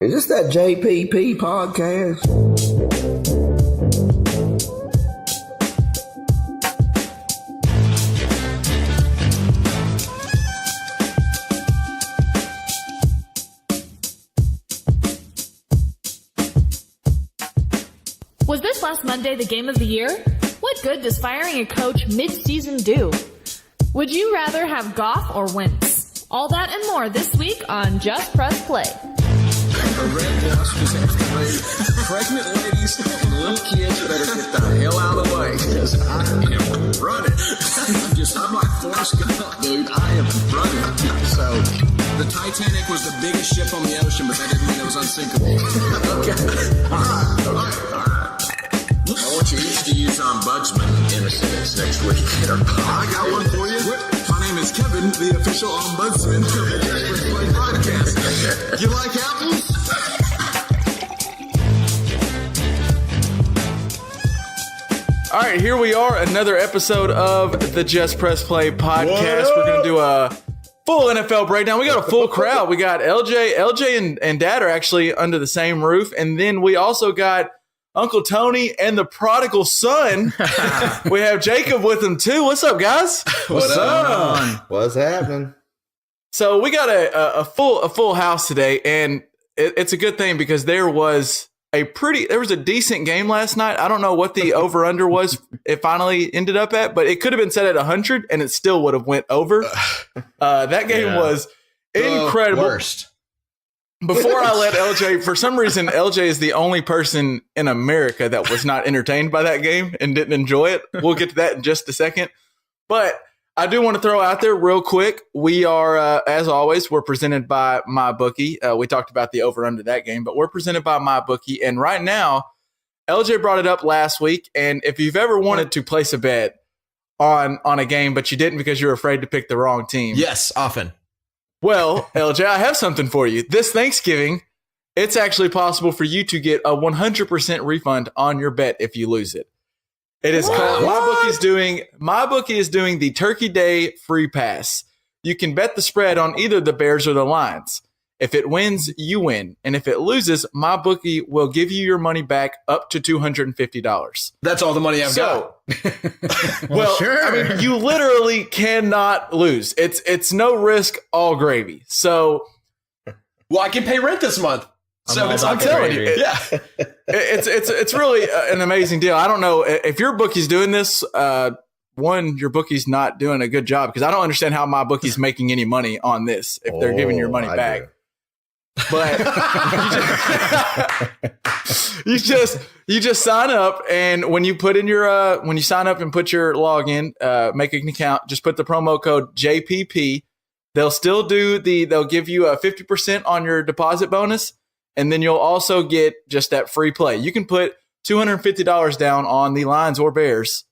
Is this that JPP podcast? Was this last Monday the game of the year? What good does firing a coach mid-season do? Would you rather have Goff or Wentz? All that and more this week on Just Press Play. The red wasp is excavated. Pregnant ladies and little kids better get the hell out of the way, because I am running. I'm like Forrest Gump, dude. I am running. So the Titanic was the biggest ship on the ocean, but that didn't mean it was unsinkable. Okay. All right. I want you each to use ombudsman in a sentence next week. I got one for you. My name is Kevin, the official ombudsman of the Just Press Play podcast. You like apples? All right, here we are, another episode of the Just Press Play podcast. We're going to do a full NFL breakdown. We got a full crowd. We got LJ and Dad are actually under the same roof. And then we also got Uncle Tony and the prodigal son. We have Jacob with him too. What's up, guys? What's up? What's happening? So we got a full house today, and it's a good thing because there was a decent game last night. I don't know what the over under was. It finally ended up at, but it could have been set at 100, and it still would have went over. That game was incredible. Worst. Before I let LJ, for some reason, LJ is the only person in America that was not entertained by that game and didn't enjoy it. We'll get to that in just a second. But I do want to throw out there real quick. We are, as always, we're presented by MyBookie. We talked about the over-under that game, but we're presented by MyBookie. And right now, LJ brought it up last week. And if you've ever wanted to place a bet on a game, but you didn't because you were afraid to pick the wrong team. Yes, often. Well, LJ, I have something for you. This Thanksgiving, it's actually possible for you to get a 100% refund on your bet if you lose it. It is called MyBookie is doing the Turkey Day free pass. You can bet the spread on either the Bears or the Lions. If it wins, you win. And if it loses, MyBookie will give you your money back up to $250. That's all the money I've got. Well, sure. I mean, you literally cannot lose. It's no risk, all gravy. So, well, I can pay rent this month. So I'm telling you, it's really an amazing deal. I don't know if your bookie's doing this. One, your bookie's not doing a good job because I don't understand how my bookie's making any money on this if they're giving your money back. Do. But you just sign up, and when you put in your when you sign up and put your login, make an account, just put the promo code JPP. They'll give you a 50% on your deposit bonus. And then you'll also get just that free play. You can put $250 down on the Lions or Bears,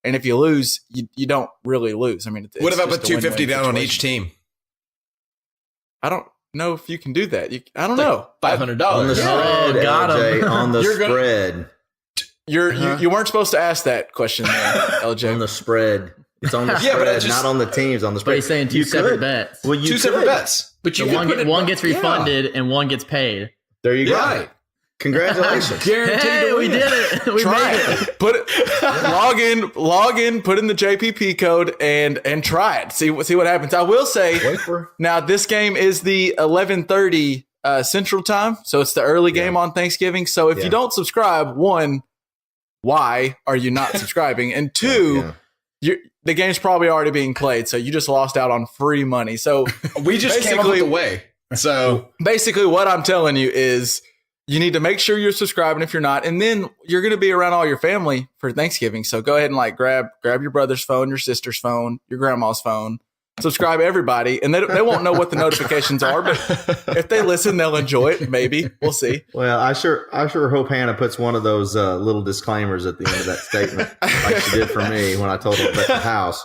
and if you lose, you don't really lose. I mean, what if I put $250 down on each team? I don't know if you can do that. I don't know. $500 on the spread. LJ, on the spread. You weren't supposed to ask that question, there, LJ. On the spread. It's on the spread, not on the teams. On the spread. But he's saying two separate bets. Well, two separate bets. But one gets refunded and one gets paid. There you go. Right. Congratulations. Guaranteed we did it. We try made it. Put it. Log in, put in the JPP code and try it. See what happens. I will say now this game is the 11:30 Central Time, so it's the early game on Thanksgiving. So if you don't subscribe, one, why are you not subscribing? And two, the game's probably already being played, so you just lost out on free money. So we just came up with the way. So basically what I'm telling you is you need to make sure you're subscribing if you're not, and then you're going to be around all your family for Thanksgiving. So go ahead and grab your brother's phone, your sister's phone, your grandma's phone, subscribe everybody, and they won't know what the notifications are, but if they listen, they'll enjoy it. Maybe we'll see. Well, I sure hope Hannah puts one of those little disclaimers at the end of that statement, like she did for me when I told her about the house.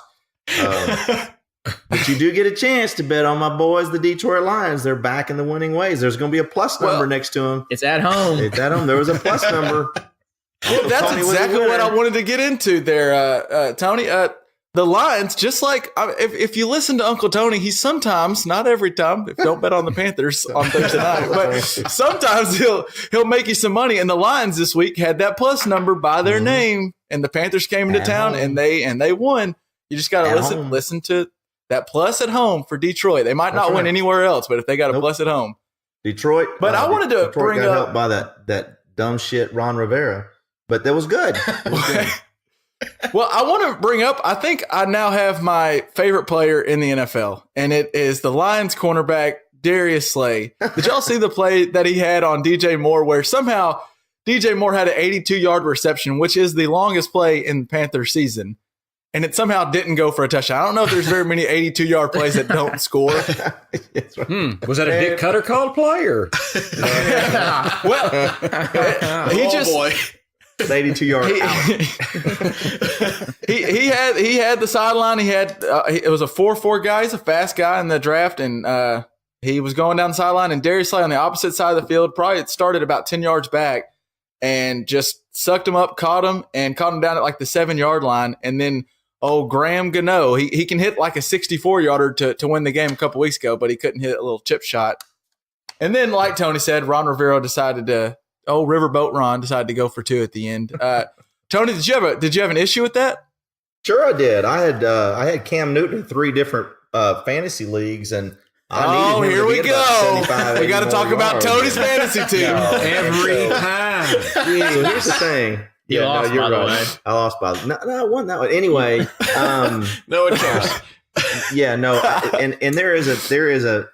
But you do get a chance to bet on my boys, the Detroit Lions. They're back in the winning ways. There's going to be a plus number next to them. It's at home. There was a plus number. Well, that's exactly what I wanted to get into there, Tony. the Lions, just like if you listen to Uncle Tony, he's sometimes, not every time, don't bet on the Panthers on Thursday night, but sometimes he'll make you some money. And the Lions this week had that plus number by their name, and the Panthers came into town and they won. You just got to listen to that plus at home for Detroit. They might not win anywhere else, but if they got a plus at home, Detroit. But I wanted to bring got up helped by that dumb shit Ron Rivera, but that was good. It was good. Well, I want to bring up, I think I now have my favorite player in the NFL, and it is the Lions cornerback, Darius Slay. Did y'all see the play that he had on DJ Moore where somehow DJ Moore had an 82-yard reception, which is the longest play in Panther season, and it somehow didn't go for a touchdown? I don't know if there's very many 82-yard plays that don't score. Was that a Dick Cutter called play or? Well, he boy. 82-yard out. he had the sideline. He had it was a 4-4 guy. He's a fast guy in the draft, and he was going down the sideline. And Darius Slay on the opposite side of the field, probably it started about 10 yards back, and just sucked him up, caught him down at like the 7-yard line. And then Graham Gano, he can hit like a 64-yarder to win the game a couple weeks ago, but he couldn't hit a little chip shot. And then, like Tony said, Ron Rivera decided to. Riverboat Ron decided to go for 2 at the end. Tony, did you have an issue with that? Sure, I did. I had Cam Newton in 3 different fantasy leagues, and I needed him here to we get go. about 75, We got to talk about Tony's fantasy team Every time. So here's the thing. You lost, by the way. I lost by no, I won that one anyway. No one cares. And there is a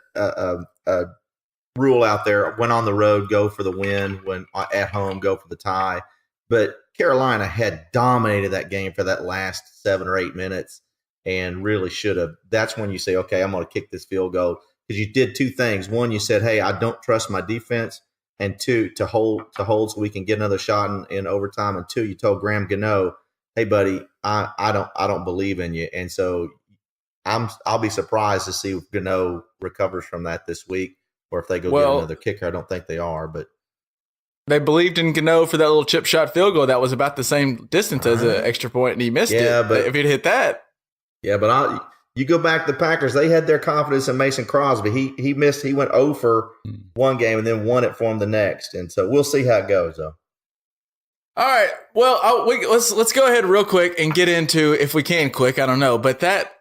rule out there: when on the road, go for the win; when at home, go for the tie. But Carolina had dominated that game for that last 7 or 8 minutes, and really should have. That's when you say, "Okay, I'm going to kick this field goal," because you did 2 things. One, you said, "Hey, I don't trust my defense," and 2, to hold so we can get another shot in overtime. And 2, you told Graham Gano, "Hey, buddy, I don't believe in you," and so I'll be surprised to see if Gano recovers from that this week. Or if they go get another kicker. I don't think they are, but they believed in Gano for that little chip shot field goal that was about the same distance as an extra point, and he missed it. But if he'd hit that, you go back to the Packers. They had their confidence in Mason Crosby. He missed. He went 0 for one game and then won it for him the next. And so we'll see how it goes, though. All right. Well, let's go ahead real quick and get into, if we can, quick. I don't know, but that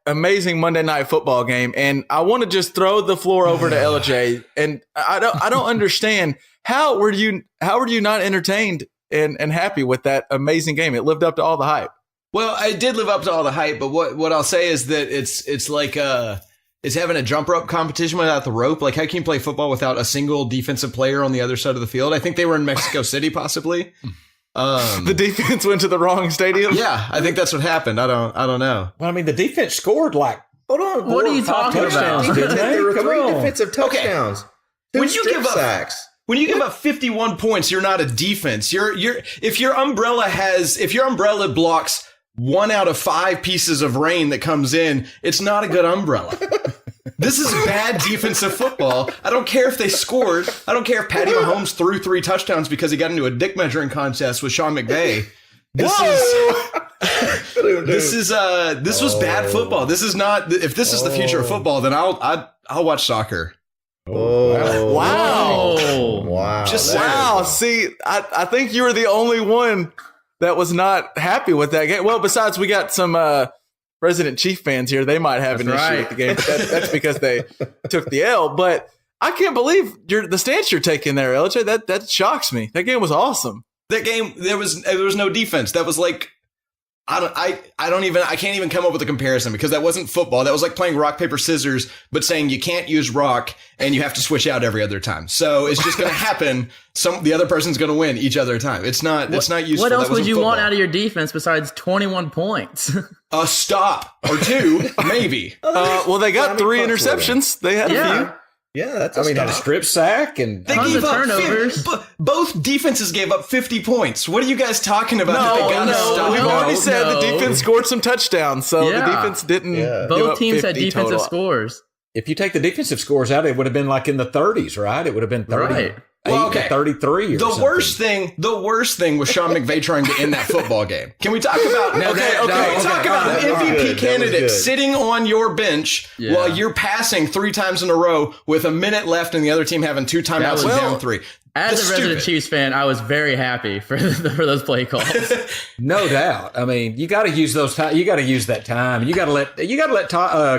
amazing Monday Night Football game, and I want to just throw the floor over to LJ. And I don't understand how were you not entertained and happy with that amazing game? It lived up to all the hype. Well, I did live up to all the hype, but what I'll say is that it's like it's having a jump rope competition without the rope. Like, how can you play football without a single defensive player on the other side of the field? I think they were in Mexico City, possibly. The defense went to the wrong stadium. Yeah, I think that's what happened. I don't know. Well, I mean, the defense scored like. Hold on. What are you talking about? There were 3 defensive touchdowns. Okay. 2 When you strip give up sacks. When you give up 51 points, you're not a defense. If your umbrella blocks 1 out of 5 pieces of rain that comes in, it's not a good umbrella. This is bad defensive football. I don't care if they scored. I don't care if Patty Mahomes threw 3 touchdowns because he got into a dick measuring contest with Sean McVay. This was bad football. This is not. If this is the future of football, then I'll watch soccer. Oh, wow. Wow. Wow. See, I think you were the only one that was not happy with that game. Well, besides, we got some Resident Chief fans here. They might have an issue with the game, but that's because they took the L. But I can't believe the stance you're taking there, LJ. That shocks me. That game was awesome. That game, there was no defense. That was like, I can't even come up with a comparison because that wasn't football. That was like playing rock, paper, scissors, but saying you can't use rock and you have to switch out every other time. So it's just going to happen. The other person's going to win each other time. It's not useful. What else would you want out of your defense besides 21 points? A stop or 2, maybe. Well, they got 3 interceptions. They had a few. Yeah, that's had a strip sack and they gave up turnovers. Both defenses gave up 50 points. What are you guys talking about? We've already said the defense scored some touchdowns, so the defense didn't. Yeah. Both teams had defensive scores. If you take the defensive scores out, it would have been like in the 30s, right? It would have been 30. Right. to 33 or something. The worst thing was Sean McVay trying to end that football game. Can we talk about talk about an MVP candidate sitting on your bench while you're passing 3 times in a row with a minute left and the other team having 2 timeouts and down 3. As a resident Chiefs fan, I was very happy for those play calls. No doubt. I mean, you got to use those time. You got to use that time. You got to let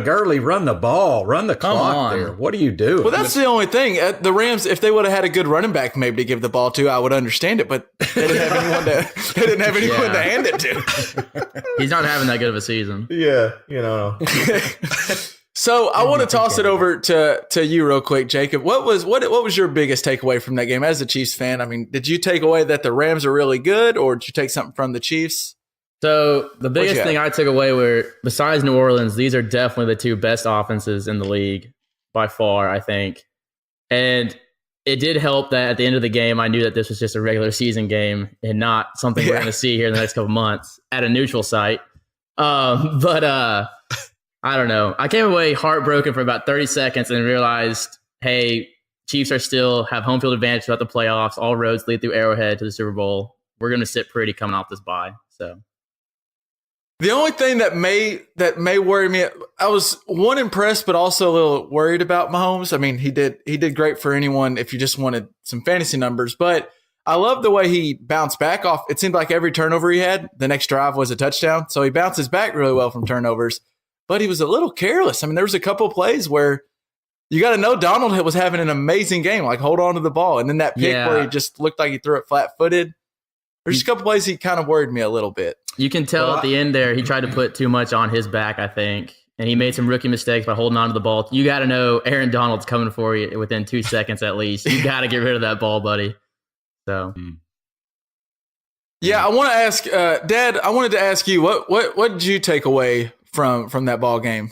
Gurley run the ball, run the clock there. What are you doing? Well, that's the only thing. The Rams, if they would have had a good running back, maybe to give the ball to, I would understand it. But they didn't have anyone to. They didn't have anyone to hand it to. He's not having that good of a season. Yeah, you know. So I want to toss it over to you real quick, Jacob. What was your biggest takeaway from that game as a Chiefs fan? I mean, did you take away that the Rams are really good, or did you take something from the Chiefs? So the biggest thing I took away were, besides New Orleans, these are definitely the 2 best offenses in the league by far, I think. And it did help that at the end of the game, I knew that this was just a regular season game and not something we're going to see here in the next couple months at a neutral site. I don't know. I came away heartbroken for about 30 seconds and realized, hey, Chiefs are still have home field advantage throughout the playoffs. All roads lead through Arrowhead to the Super Bowl. We're going to sit pretty coming off this bye. So the only thing that may worry me, I was impressed, but also a little worried about Mahomes. I mean, he did great for anyone if you just wanted some fantasy numbers, but I love the way he bounced back off. It seemed like every turnover he had, the next drive was a touchdown. So he bounces back really well from turnovers. But he was a little careless. I mean, there was a couple of plays where you got to know Donald was having an amazing game, like hold on to the ball. And then that pick where he just looked like he threw it flat-footed. There's a couple of plays he kind of worried me a little bit. You can tell at the end there, he tried to put too much on his back, I think. And he made some rookie mistakes by holding on to the ball. You got to know Aaron Donald's coming for you within 2 seconds at least. You got to get rid of that ball, buddy. So... Yeah, I want to ask, Dad, I wanted to ask you, what did you take away from that ball game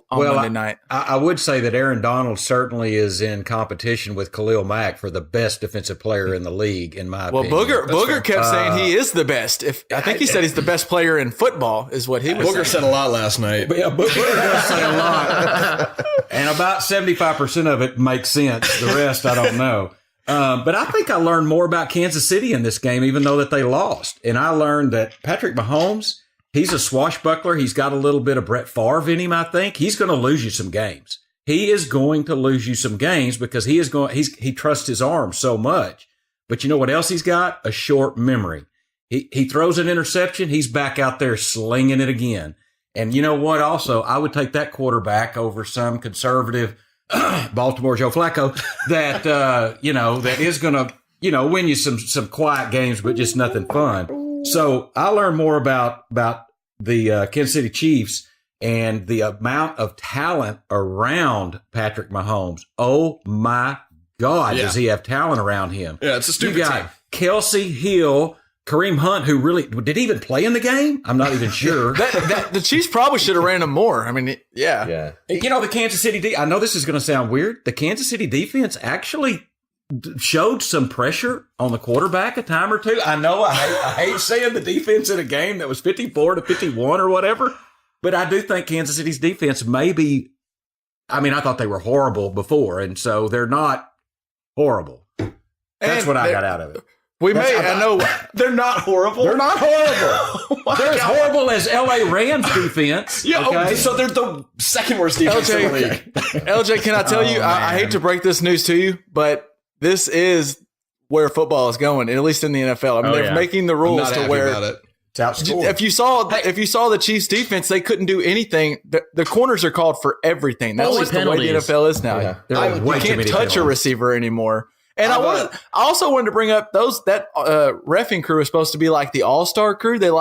on Monday night? I would say that Aaron Donald certainly is in competition with Khalil Mack for the best defensive player in the league, in my opinion. Well, Booger kept saying he is the best. I think he said he's the best player in football, is what he was saying. Booger said a lot last night. But yeah, Booger does say a lot. And about 75% of it makes sense. The rest, I don't know. But I think I learned more about Kansas City in this game, even though that they lost. And I learned that Patrick Mahomes, he's a swashbuckler. He's got a little bit of Brett Favre in him, I think. He's going to lose you some games. He is going to lose you some games because he trusts his arm so much. But you know what else he's got? A short memory. He throws an interception. He's back out there slinging it again. And you know what? Also, I would take that quarterback over some conservative Baltimore Joe Flacco that, that is going to, win you some quiet games, but just nothing fun. So I learned more about the Kansas City Chiefs and the amount of talent around Patrick Mahomes. Oh my God, does he have talent around him? Yeah, it's a stupid team. Kelsey Hill, Kareem Hunt, who really did he even play in the game? I'm not even sure. The Chiefs probably should have ran him more. I mean, yeah. The Kansas City I know this is going to sound weird. The Kansas City defense actually showed some pressure on the quarterback a time or two. I know I hate saying the defense in a game that was 54-51 or whatever, but I do think Kansas City's defense maybe. I mean, I thought they were horrible before, and so they're not horrible. That's what I got out of it. I know they're not horrible. They're not horrible. They're as horrible as LA Rams defense. Yeah, okay? So they're the second worst defense in the league. LJ, can I tell you, I hate to break this news to you, but this is where football is going, at least in the NFL. I mean, they're making the rules to where it's outscored. If you saw the Chiefs defense, they couldn't do anything. The corners are called for everything. That's just the way the NFL is now. Yeah. You can't touch a receiver anymore. And I also wanted to bring up that reffing crew is supposed to be like the all-star crew. They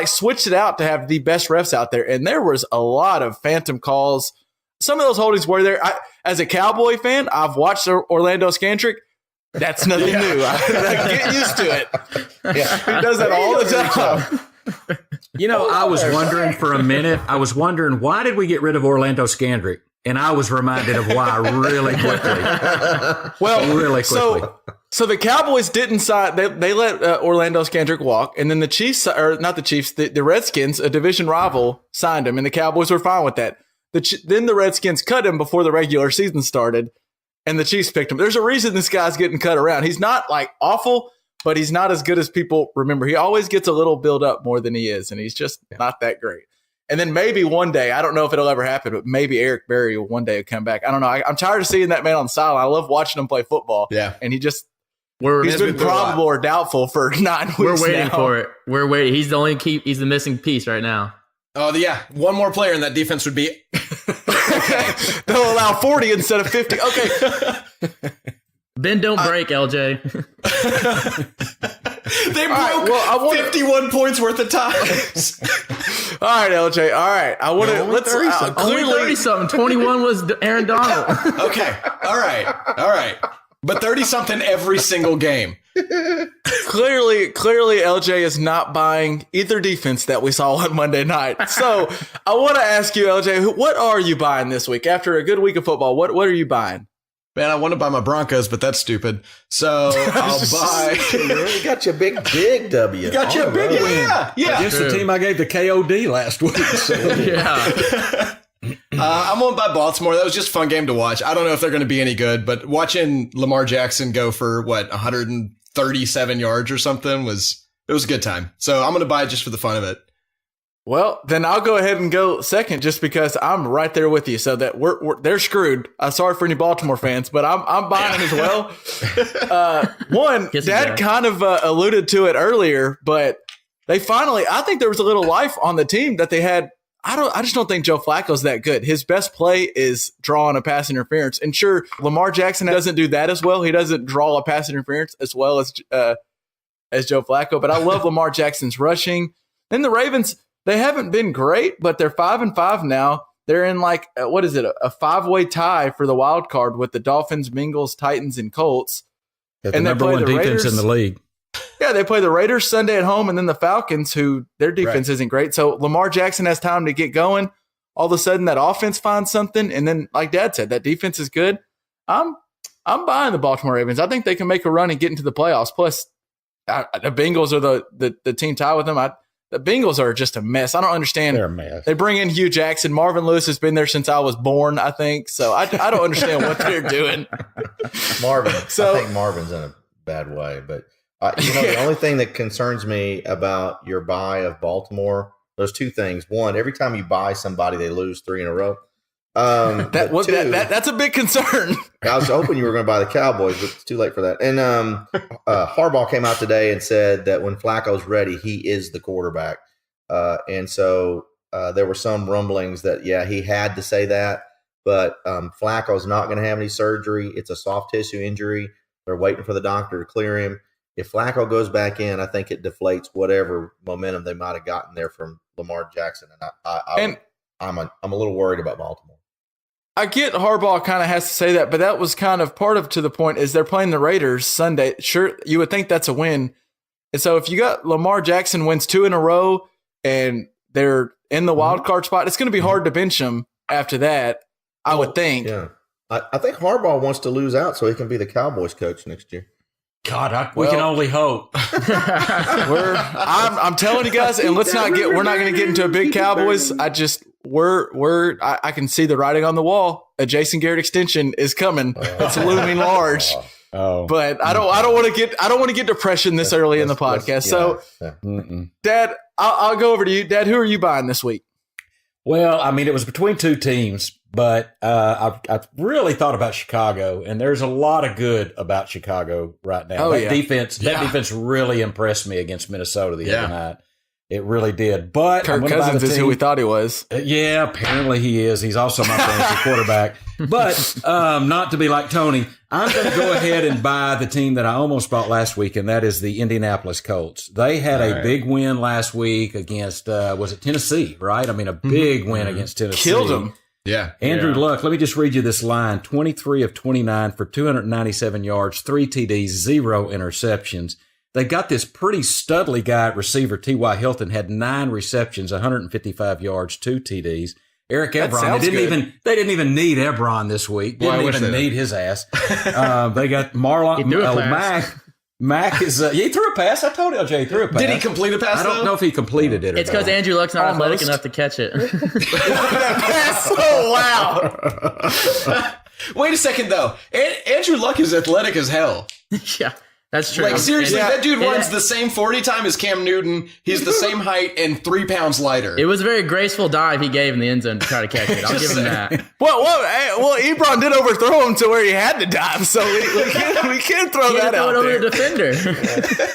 switched it out to have the best refs out there, and there was a lot of phantom calls. Some of those holdings were there. As a Cowboy fan, I've watched Orlando Scantrick. That's nothing new. I get used to it. Yeah. He does that all the time. I was wondering for a minute. I was wondering, why did we get rid of Orlando Scandrick? And I was reminded of why really quickly. Really quickly. So the Cowboys didn't sign. They let Orlando Scandrick walk, and then the Chiefs, or not the Chiefs, the Redskins, a division rival, signed him, and the Cowboys were fine with that. Then the Redskins cut him before the regular season started, and the Chiefs picked him. There's a reason this guy's getting cut around. He's not like awful, but he's not as good as people remember. He always gets a little build up more than he is, and he's just not that great. And then maybe one day, I don't know if it'll ever happen, but maybe Eric Berry will one day come back. I don't know. I'm tired of seeing that man on the sideline. I love watching him play football. Yeah. And he's been probable or doubtful for 9 weeks. We're waiting now. for it. We're waiting. He's the only he's the missing piece right now. Oh, yeah. One more player in that defense would be. They'll allow 40 instead of 50. Okay. Ben, don't break, LJ. They broke 51 points worth of ties. All right, LJ. All right. I want to let's Only 30-something. 21 was Aaron Donald. Okay. All right. But 30-something every single game. Clearly, LJ is not buying either defense that we saw on Monday night. So I want to ask you, LJ, what are you buying this week? After a good week of football, what are you buying? Man, I want to buy my Broncos, but that's stupid. So I'll buy. You got your big W. You got your big win. Yeah. Against the team I gave the KOD last week. So. Yeah. I'm going to buy Baltimore. That was just a fun game to watch. I don't know if they're going to be any good, but watching Lamar Jackson go for 137 yards or something was a good time. So I'm going to buy it just for the fun of it. Well, then I'll go ahead and go second just because I'm right there with you. So that they're screwed. I'm sorry for any Baltimore fans, but I'm buying as well. Dad kind of alluded to it earlier, but they finally, I think there was a little life on the team that they had. I just don't think Joe Flacco's that good. His best play is drawing a pass interference. And sure, Lamar Jackson doesn't do that as well. He doesn't draw a pass interference as well as Joe Flacco. But I love Lamar Jackson's rushing. Then the Ravens, they haven't been great, but they're 5-5 now. They're in a 5-way tie for the wild card with the Dolphins, Bengals, Titans, and Colts. The number one defense in the league. Yeah, they play the Raiders Sunday at home and then the Falcons, who their defense isn't great. So Lamar Jackson has time to get going. All of a sudden, that offense finds something. And then, like Dad said, that defense is good. I'm buying the Baltimore Ravens. I think they can make a run and get into the playoffs. Plus, the Bengals are the team tied with them. The Bengals are just a mess. I don't understand. They're a mess. They bring in Hugh Jackson. Marvin Lewis has been there since I was born, I think. So I don't understand what they're doing. I think Marvin's in a bad way. But, the only thing that concerns me about your buy of Baltimore, there's two things. One, every time you buy somebody, they lose 3 in a row. That's a big concern. I was hoping you were going to buy the Cowboys, but it's too late for that. And Harbaugh came out today and said that when Flacco's ready, he is the quarterback. And so there were some rumblings that, he had to say that. But Flacco's not going to have any surgery. It's a soft tissue injury. They're waiting for the doctor to clear him. If Flacco goes back in, I think it deflates whatever momentum they might have gotten there from Lamar Jackson. And I'm a little worried about Baltimore. I get Harbaugh kind of has to say that, but that was kind of part of to the point is they're playing the Raiders Sunday. Sure, you would think that's a win. And so if you got Lamar Jackson wins 2 in a row and they're in the wild card spot, it's going to be hard to bench them after that, I would think. Yeah. I think Harbaugh wants to lose out so he can be the Cowboys coach next year. God, we can only hope. I'm telling you guys, and we're not going to get into a big Cowboys. I can see the writing on the wall. A Jason Garrett extension is coming. It's looming large. But I don't want to get depression this early in the podcast. Dad, I'll go over to you. Dad, who are you buying this week? Well, I mean, it was between two teams, but I've really thought about Chicago, and there's a lot of good about Chicago right now. That defense really impressed me against Minnesota the other night. It really did. But Kirk Cousins is who we thought he was. Yeah, apparently he is. He's also my fantasy quarterback. But not to be like Tony, I'm going to go ahead and buy the team that I almost bought last week, and that is the Indianapolis Colts. They had a big win last week against, was it Tennessee, right? I mean, a big win against Tennessee. Killed them. Yeah. Andrew Luck, let me just read you this line. 23 of 29 for 297 yards, 3 TDs, 0 interceptions. They got this pretty studly guy at receiver. T.Y. Hilton had 9 receptions, 155 yards, 2 TDs. Eric Ebron, they didn't even need Ebron this week. Didn't even need his ass. They got Marlon Mack is he threw a pass. I told LJ he threw a pass. Did he complete a pass? I don't know if he completed it. It's because Andrew Luck's not athletic enough to catch it. That pass so loud. Wait a second, though. Andrew Luck is athletic as hell. Yeah, that's true. Like, seriously, And- that dude and- runs the same 40 time as Cam Newton. He's the same height and 3 pounds lighter. It was a very graceful dive he gave in the end zone to try to catch it. I'll give him that. Well, Ebron did overthrow him to where he had to dive, so we can't throw He had that to throw out it over there. the defender.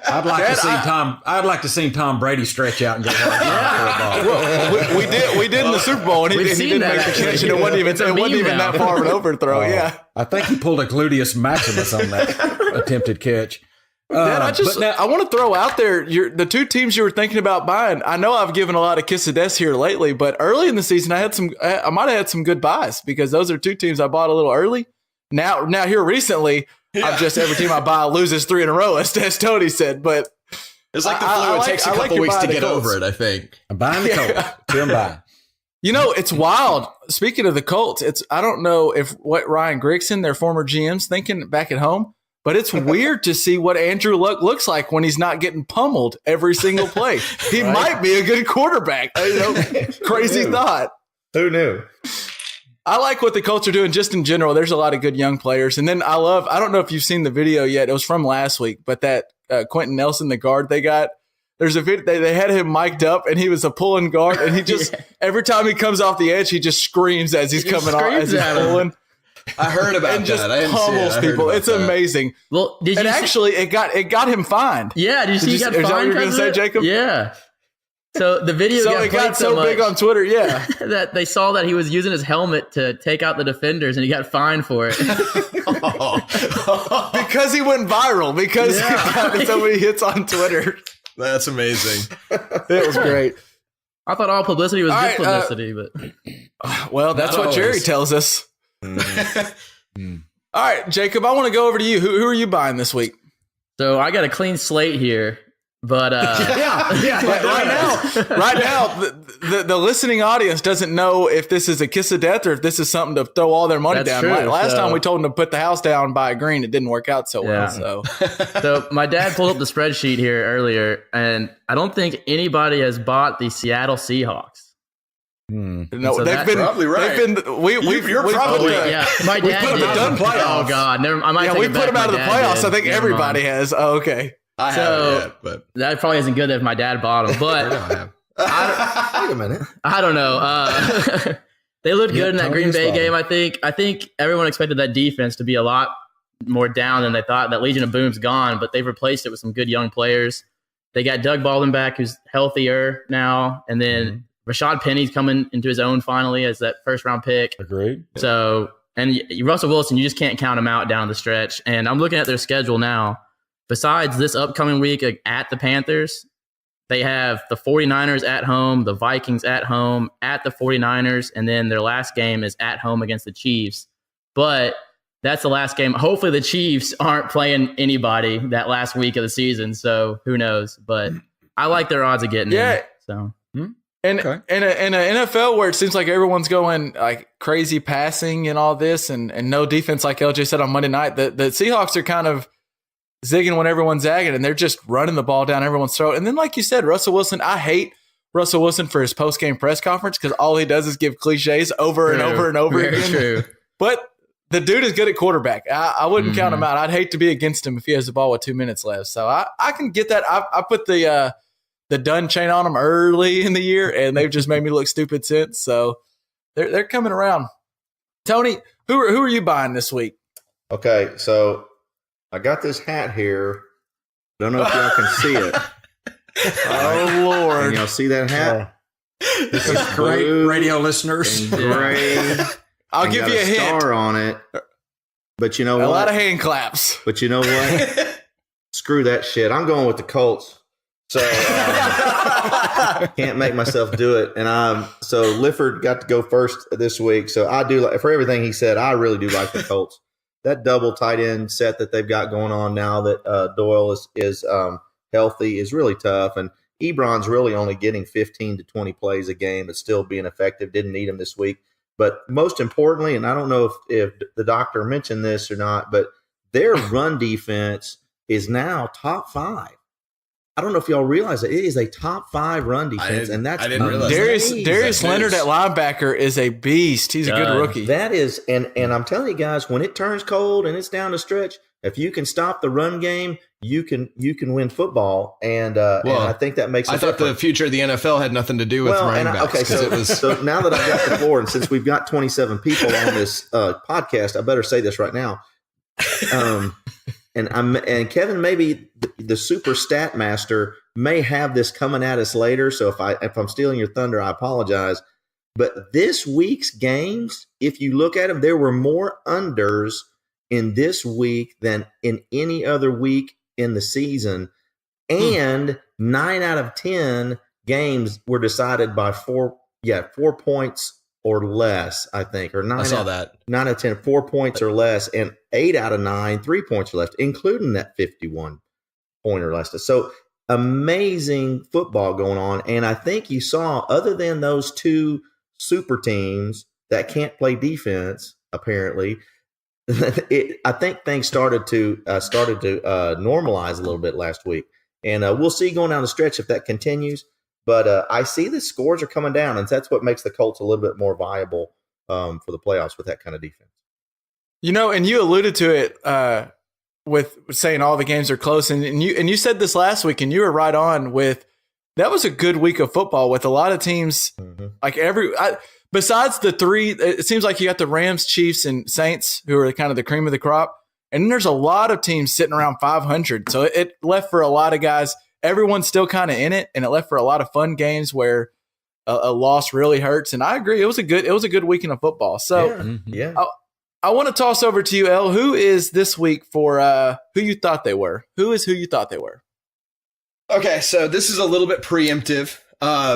I'd like to see Tom Brady stretch out and get hard for a ball. Well, we did in the Super Bowl, and he We've didn't seen that, make the actually. catch, and it wasn't even It's a meme now. that far of an overthrow. Yeah. I think he pulled a gluteus maximus on that attempted catch. Dad, But now- I want to throw out there the two teams you were thinking about buying. I know I've given a lot of kiss of death here lately, but early in the season I might have had some good buys because those are two teams I bought a little early. Now here recently, I'm just every team I buy loses 3 in a row, as Tony said. But It's like the flu. It takes a couple weeks to get over it, I think. I'm buying the Colts. Two I'm buying. You know, it's wild. Speaking of the Colts, I don't know if what Ryan Grigson, their former GM's thinking back at home, but it's weird to see what Andrew Luck looks like when he's not getting pummeled every single play. He might be a good quarterback. Crazy thought. Who knew? I like what the Colts are doing just in general. There's a lot of good young players. And then I don't know if you've seen the video yet. It was from last week, but that Quentin Nelson, the guard they got, there's a video, they had him mic'd up and he was a pulling guard. And he just, every time he comes off the edge, he just screams as he's coming off, as he's pulling. I heard about And just that. I didn't see it. pummels I heard people. about It's that. amazing. Well, did you And see- actually, it got him fined. Yeah, did you see he got is that what fined? you were going to because say, of it? Jacob? Yeah. So the video So got it got played so big much on Twitter. Yeah. that they saw that he was using his helmet to take out the defenders, and he got fined for it. Because he went viral. Because he got so many hits on Twitter. That's amazing. It was great. I thought all publicity was All good right, publicity, but Well, that's Not what Jerry always. tells us. All right, Jacob, I want to go over to you. Who are you buying this week? so I got a clean slate here. But But right now, the listening audience doesn't know if this is a kiss of death or if this is something to throw all their money That's down. true, Last so- time we told them to put the house down by a green, it didn't work out so well. Yeah. So so my dad pulled up the spreadsheet here earlier, and I don't think anybody has bought the Seattle Seahawks. no, So they've that's been probably right. They've been we've You're we've probably put right. the- Yeah, my we dad put them did. done playoffs. Oh God, I might Yeah, take we it put back. them out of the My dad playoffs. did. I think Never everybody mind. has. Oh, okay. I So- haven't yet, but That probably isn't good if my dad bought them, but Wait a minute. I don't know. They looked good in that Tony Green is Bay fine. game. I think everyone expected that defense to be a lot more down than they thought. That Legion of Boom's gone, but they've replaced it with some good young players. They got Doug Baldwin back, who's healthier now, and then Rashad Penny's coming into his own finally as that first round pick. Agreed. So, and Russell Wilson, you just can't count him out down the stretch. And I'm looking at their schedule now. Besides this upcoming week at the Panthers, they have the 49ers at home, the Vikings at home, at the 49ers, and then their last game is at home against the Chiefs. But that's the last game. Hopefully the Chiefs aren't playing anybody that last week of the season, so who knows. But I like their odds of getting Yeah. in. So And Okay. in an NFL where it seems like everyone's going like crazy passing and all this and no defense, like LJ said on Monday night, the Seahawks are kind of zigging when everyone's zagging and they're just running the ball down everyone's throat. And then, like you said, Russell Wilson, I hate Russell Wilson for his post-game press conference because all he does is give cliches over and over and over Very again. true. But the dude is good at quarterback. I wouldn't count him out. I'd hate to be against him if he has the ball with 2 minutes left. So I can get that. I put the done chain on them early in the year, and they've just made me look stupid since. So they're coming around. Tony, who are you buying this week? Okay, so I got this hat here. Don't know if y'all can see it. Oh Can Lord! y'all see that hat? This is great, blue radio listeners. and gray. I'll and give got you a hint. star on it. But you know A what? lot of hand claps. But you know what? Screw that shit. I'm going with the Colts. So can't make myself do it. And so Lifford got to go first this week. So I do like, for everything he said, I really do like the Colts. That double tight end set that they've got going on now that Doyle is healthy is really tough. And Ebron's really only getting 15 to 20 plays a game. It's still being effective. Didn't need him this week. But most importantly, and I don't know if the doctor mentioned this or not, but their run defense is now top 5. I don't know if y'all realize that it is a top 5 run defense, and that's I didn't realize Darius Leonard at linebacker is a beast. He's a good rookie. That is, and I'm telling you guys, when it turns cold and it's down the stretch, if you can stop the run game, you can win football, and I think that makes. I thought the future of the NFL had nothing to do with running backs. Okay, so now that I've got the floor, and since we've got 27 people on this podcast, I better say this right now. And Kevin, maybe the super stat master may have this coming at us later. So if I'm stealing your thunder, I apologize. But this week's games, if you look at them, there were more unders in this week than in any other week in the season. And 9 out of 10 games were decided by 4 points or less, I think, or 9 out of 10, 4 points or less, and 8 out of 9, 3 points or less, including that 51 point or less. So amazing football going on. And I think you saw, other than those 2 super teams that can't play defense, apparently, I think things started to normalize a little bit last week. And we'll see going down the stretch if that continues. But I see the scores are coming down, and that's what makes the Colts a little bit more viable for the playoffs with that kind of defense. And you alluded to it with saying all the games are close, and you said this last week, and you were right on with that was a good week of football with a lot of teams. Like besides the 3, it seems like you got the Rams, Chiefs, and Saints, who are kind of the cream of the crop, and then there's a lot of teams sitting around 500. So it left for a lot of guys. Everyone's still kind of in it, and it left for a lot of fun games where a loss really hurts. And I agree, it was a good weekend of football. So I want to toss over to you, El. Who is this week for who you thought they were? Who you thought they were? Okay, so this is a little bit preemptive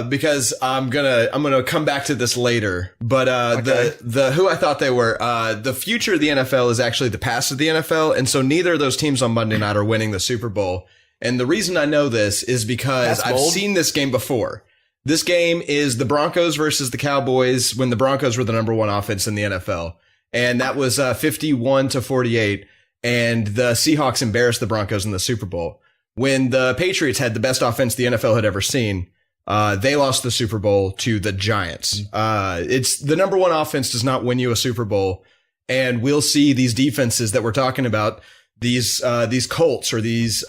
because I'm gonna come back to this later. But the who I thought they were, the future of the NFL is actually the past of the NFL, and so neither of those teams on Monday night are winning the Super Bowl. And the reason I know this is because I've seen this game before. This game is the Broncos versus the Cowboys when the Broncos were the number 1 offense in the NFL. And that was 51-48. And the Seahawks embarrassed the Broncos in the Super Bowl. When the Patriots had the best offense the NFL had ever seen, they lost the Super Bowl to the Giants. It's the number 1 offense does not win you a Super Bowl. And we'll see these defenses that we're talking about, these Colts or these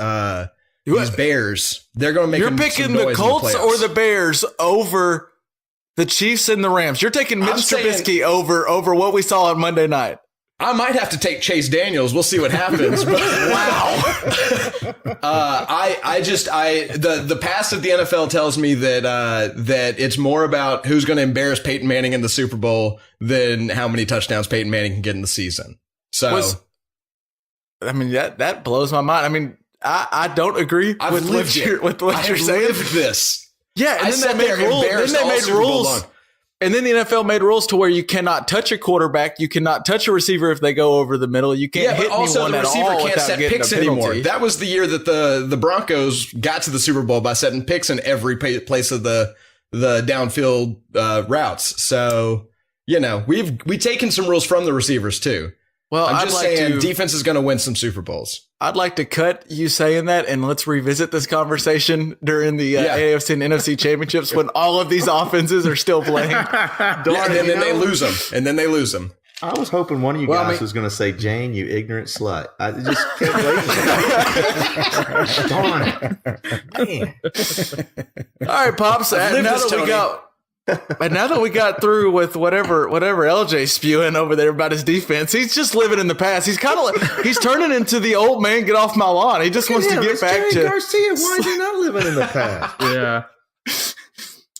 Bears, they're going to make. You're picking the Colts or the Bears over the Chiefs and the Rams. You're taking Mitch Trubisky over what we saw on Monday night. I might have to take Chase Daniels. We'll see what happens. But wow. The past of the NFL tells me that it's more about who's going to embarrass Peyton Manning in the Super Bowl than how many touchdowns Peyton Manning can get in the season. So, that blows my mind. I mean, I don't agree with what you're saying. Lived this. Yeah, and then they made rules. And then the NFL made rules to where you cannot touch a quarterback, you cannot touch a receiver if they go over the middle, you can't hit anyone at all. Also, the receiver can't set picks anymore. That was the year that the Broncos got to the Super Bowl by setting picks in every place of the downfield routes. So we've taken some rules from the receivers too. Well, I'm just saying defense is going to win some Super Bowls. I'd like to cut you saying that, and let's revisit this conversation during the AFC and NFC championships when all of these offenses are still playing. And then they lose them. I was hoping one of you guys was going to say, Jane, you ignorant slut. I just kept waiting. Darn it. Man. All right, Pops. Now that we got through with whatever LJ's spewing over there about his defense, he's just living in the past. He's kind of he's turning into the old man, get off my lawn. He just wants to get back to Garcia. Why is he not living in the past? Yeah.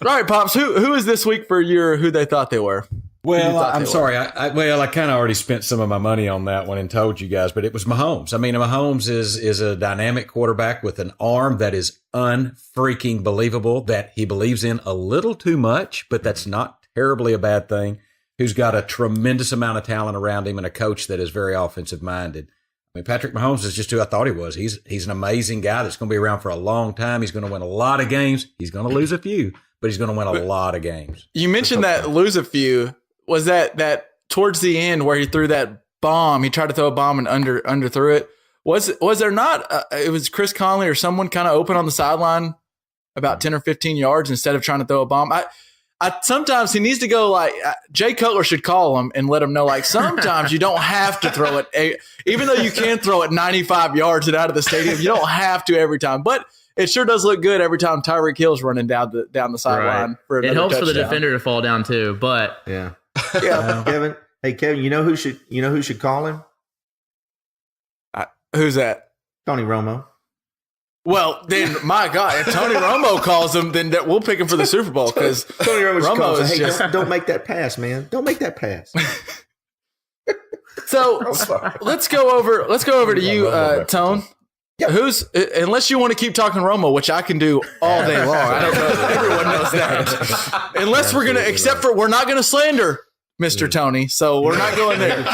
All right, Pops. Who is this week for your who they thought they were? Well, I'm sorry. I kind of already spent some of my money on that one and told you guys, but it was Mahomes. I mean, Mahomes is a dynamic quarterback with an arm that is unfreaking believable, that he believes in a little too much, but that's not terribly a bad thing, who's got a tremendous amount of talent around him and a coach that is very offensive minded. I mean, Patrick Mahomes is just who I thought he was. He's an amazing guy that's going to be around for a long time. He's going to win a lot of games. He's going to lose a few, but he's going to win a lot of games. You mentioned that lose a few. Was that towards the end where he threw that bomb? He tried to throw a bomb and underthrew it. Was there not? It was Chris Conley or someone kind of open on the sideline about 10 or 15 yards instead of trying to throw a bomb. I sometimes he needs to go like Jay Cutler should call him and let him know like sometimes you don't have to throw it, even though you can throw it 95 yards and out of the stadium. You don't have to every time, but it sure does look good every time Tyreek Hill's running down the sideline. Right. It helps for the defender to fall down too, but yeah. Kevin. Hey Kevin, you know who should call him? Who's that? Tony Romo. Well, then, my God, if Tony Romo calls him, then we'll pick him for the Super Bowl because Tony Romo is just don't make that pass, man. Don't make that pass. So let's go over to you, Tone. Yep. Unless you want to keep talking Romo, which I can do all day long. I don't know. Everyone knows that. Unless we're not gonna slander Mr. Tony, so we're not going there.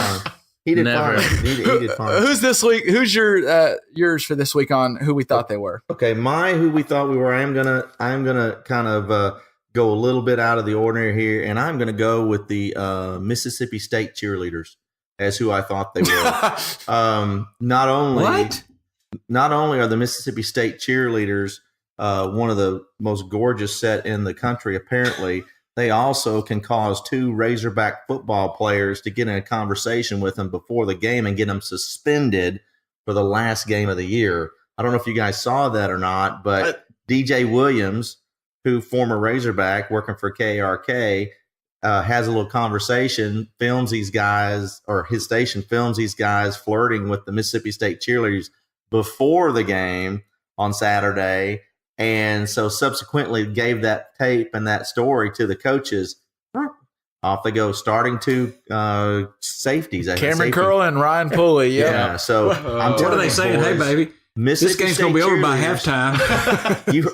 He did fine. He did fine. Who's this week? Who's yours for this week on who we thought they were? Okay, who we thought we were. I'm gonna kind of go a little bit out of the ordinary here, and I'm gonna go with the Mississippi State cheerleaders as who I thought they were. Not only are the Mississippi State cheerleaders one of the most gorgeous set in the country, apparently. They also can cause two Razorback football players to get in a conversation with them before the game and get them suspended for the last game of the year. I don't know if you guys saw that or not, but DJ Williams, who former Razorback working for KRK, has a little conversation, films these guys, or his station films these guys flirting with the Mississippi State cheerleaders before the game on Saturday. And so subsequently gave that tape and that story to the coaches. Off they go, starting two safeties. Cameron Curl and Ryan Pulley. Yep. Yeah. So what are they saying? Boys, hey, baby, this game's going to be over by halftime.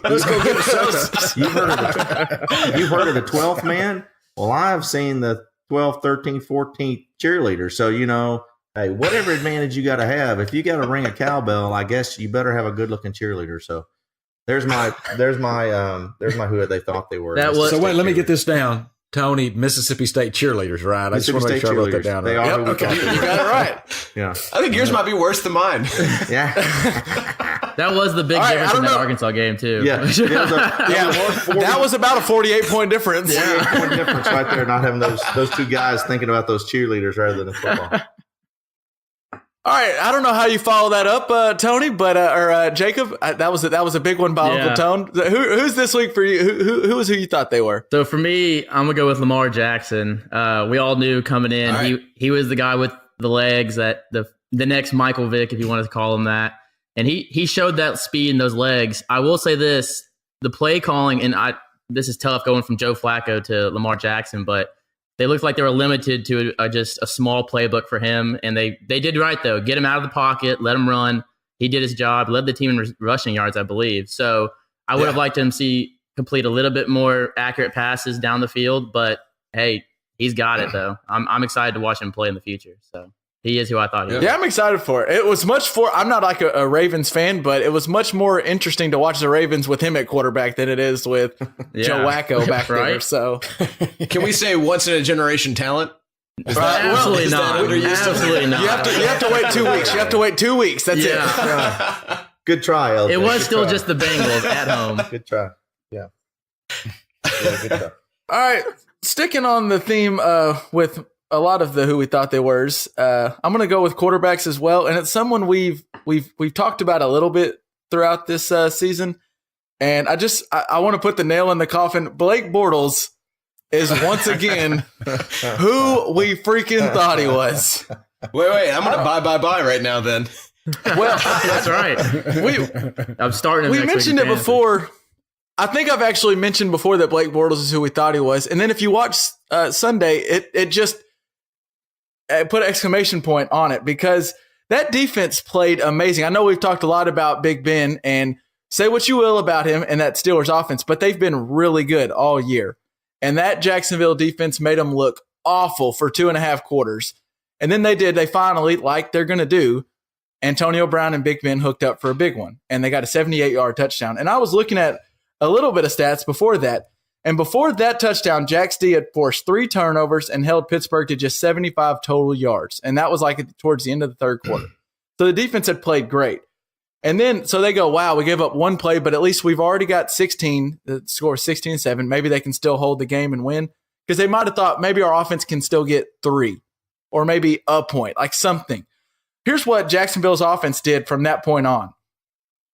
Let's go get a soda. You've heard of the 12th man? Well, I've seen the 12th, 13th, 14th cheerleader. So, hey, whatever advantage you got to have, if you got to ring a cowbell, I guess you better have a good looking cheerleader. So. There's my who they thought they were. So wait, let me get this down. Tony, Mississippi State cheerleaders, right? I just want to make sure I wrote that down. They right. are. Okay, you got it right. Yeah, I think yours might be worse than mine. Yeah, that was the big difference in that Arkansas game too. Yeah, that was about a 48-point difference. 48-point difference right there. Not having those two guys thinking about those cheerleaders rather than the football. All right, I don't know how you follow that up, Tony, but or Jacob. That was a big one by Uncle Tone. Who's this week for you? Who was who you thought they were? So for me, I'm gonna go with Lamar Jackson. We all knew coming in, right. he was the guy with the legs, that the next Michael Vick, if you wanted to call him that, and he showed that speed and those legs. I will say this: the play calling, and this is tough going from Joe Flacco to Lamar Jackson, but. They looked like they were limited to just a small playbook for him, and they did right, though. Get him out of the pocket, let him run. He did his job, led the team in rushing yards, I believe. So I would have liked him to complete a little bit more accurate passes down the field, but, hey, he's got it, though. I'm excited to watch him play in the future. So he is who I thought he was. Yeah, I'm excited for it. It was I'm not like a Ravens fan, but it was much more interesting to watch the Ravens with him at quarterback than it is with Joe Wacko back there. So can we say once in a generation talent? Absolutely not. Absolutely not. You have to wait 2 weeks. You have to wait 2 weeks. That's it. Good try, LJ. It was still just the Bengals at home. Good try. Yeah. Good try. All right. Sticking on the theme with a lot of the who we thought they were. I'm going to go with quarterbacks as well, and it's someone we've talked about a little bit throughout this season. And I want to put the nail in the coffin. Blake Bortles is once again who we freaking thought he was. Wait, I'm going to buy right now. Then, well, that's right. I'm starting. We mentioned it before. I think I've actually mentioned before that Blake Bortles is who we thought he was, and then if you watch Sunday, it just put an exclamation point on it because that defense played amazing. I know we've talked a lot about Big Ben, and say what you will about him and that Steelers offense, but they've been really good all year. And that Jacksonville defense made them look awful for 2.5 quarters. And then they finally, like they're going to do, Antonio Brown and Big Ben hooked up for a big one, and they got a 78-yard touchdown. And I was looking at a little bit of stats before that. And before that touchdown, Jax D had forced 3 turnovers and held Pittsburgh to just 75 total yards. And that was like towards the end of the third quarter. So the defense had played great. And then, so they go, wow, we gave up one play, but at least we've already got 16, the score is 16-7. Maybe they can still hold the game and win. Because they might have thought maybe our offense can still get 3 or maybe a point, like something. Here's what Jacksonville's offense did from that point on.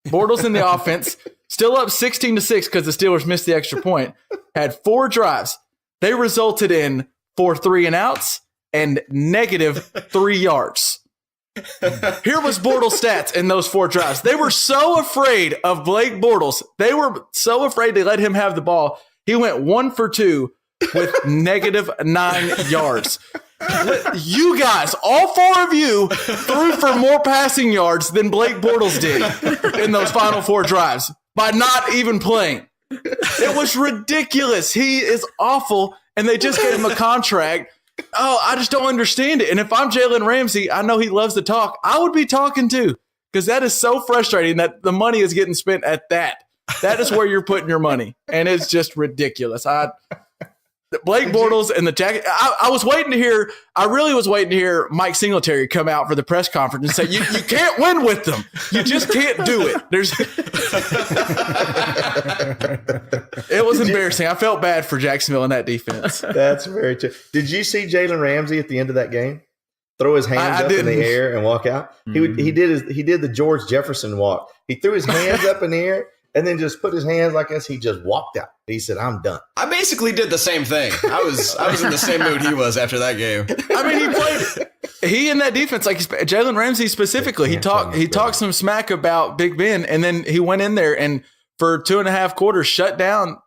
Bortles in the offense, still up 16-6 because the Steelers missed the extra point, had 4 drives. They resulted in 4 3-and-outs and negative 3 yards. Here was Bortles' stats in those 4 drives. They were so afraid of Blake Bortles. They were so afraid to let him have the ball. He went 1 for 2 with negative 9 yards. You guys, all 4 of you, threw for more passing yards than Blake Bortles did in those final 4 drives by not even playing. It was ridiculous. He is awful, and they just gave him a contract. Oh, I just don't understand it. And if I'm Jalen Ramsey, I know he loves to talk. I would be talking too, because that is so frustrating that the money is getting spent at that. That is where you're putting your money, and it's just ridiculous. Blake Bortles and the Jack. I was waiting to hear. I really was waiting to hear Mike Singletary come out for the press conference and say, "You can't win with them. You just can't do it." It was embarrassing. I felt bad for Jacksonville in that defense. That's very true. Did you see Jalen Ramsey at the end of that game throw his hands up in the air and walk out? Mm-hmm. He did the George Jefferson walk. He threw his hands up in the air and then just put his hands like this. He just walked out. He said, "I'm done." I basically did the same thing. I was in the same mood he was after that game. I mean, he in that defense, like Jalen Ramsey specifically, he talked some smack about Big Ben, and then he went in there and for 2.5 quarters shut down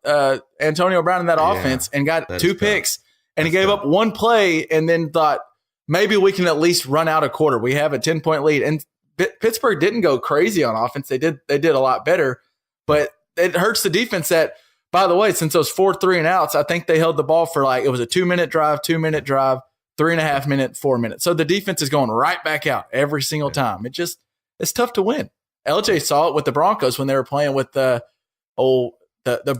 Antonio Brown in that offense and got 2 picks. And he gave up 1 play and then thought, maybe we can at least run out a quarter. We have a 10-point lead. And Pittsburgh didn't go crazy on offense. They did a lot better, but it hurts the defense that, by the way, since those 4 3-and-outs, I think they held the ball for it was a 2-minute drive, 2-minute drive, 3.5 minute, 4 minutes. So the defense is going right back out every single time. It's tough to win. LJ saw it with the Broncos when they were playing with the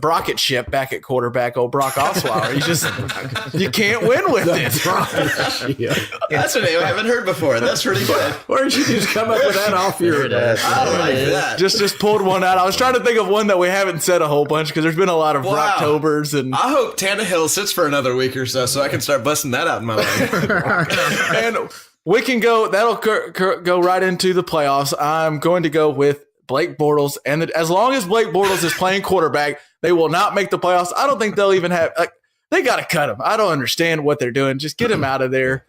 Brocket ship back at quarterback, old Brock Osweiler. You can't win with it. That's a name I haven't heard before. That's pretty good. Where did you just come up with that off your head? I like that. Just pulled one out. I was trying to think of one that we haven't said a whole bunch because there's been a lot of Brocktobers. And I hope Tannehill sits for another week or so I can start busting that out in my life. And we can go. That'll go right into the playoffs. I'm going to go with Blake Bortles, and as long as Blake Bortles is playing quarterback, they will not make the playoffs. I don't think they'll even have. They got to cut him. I don't understand what they're doing. Just get him out of there.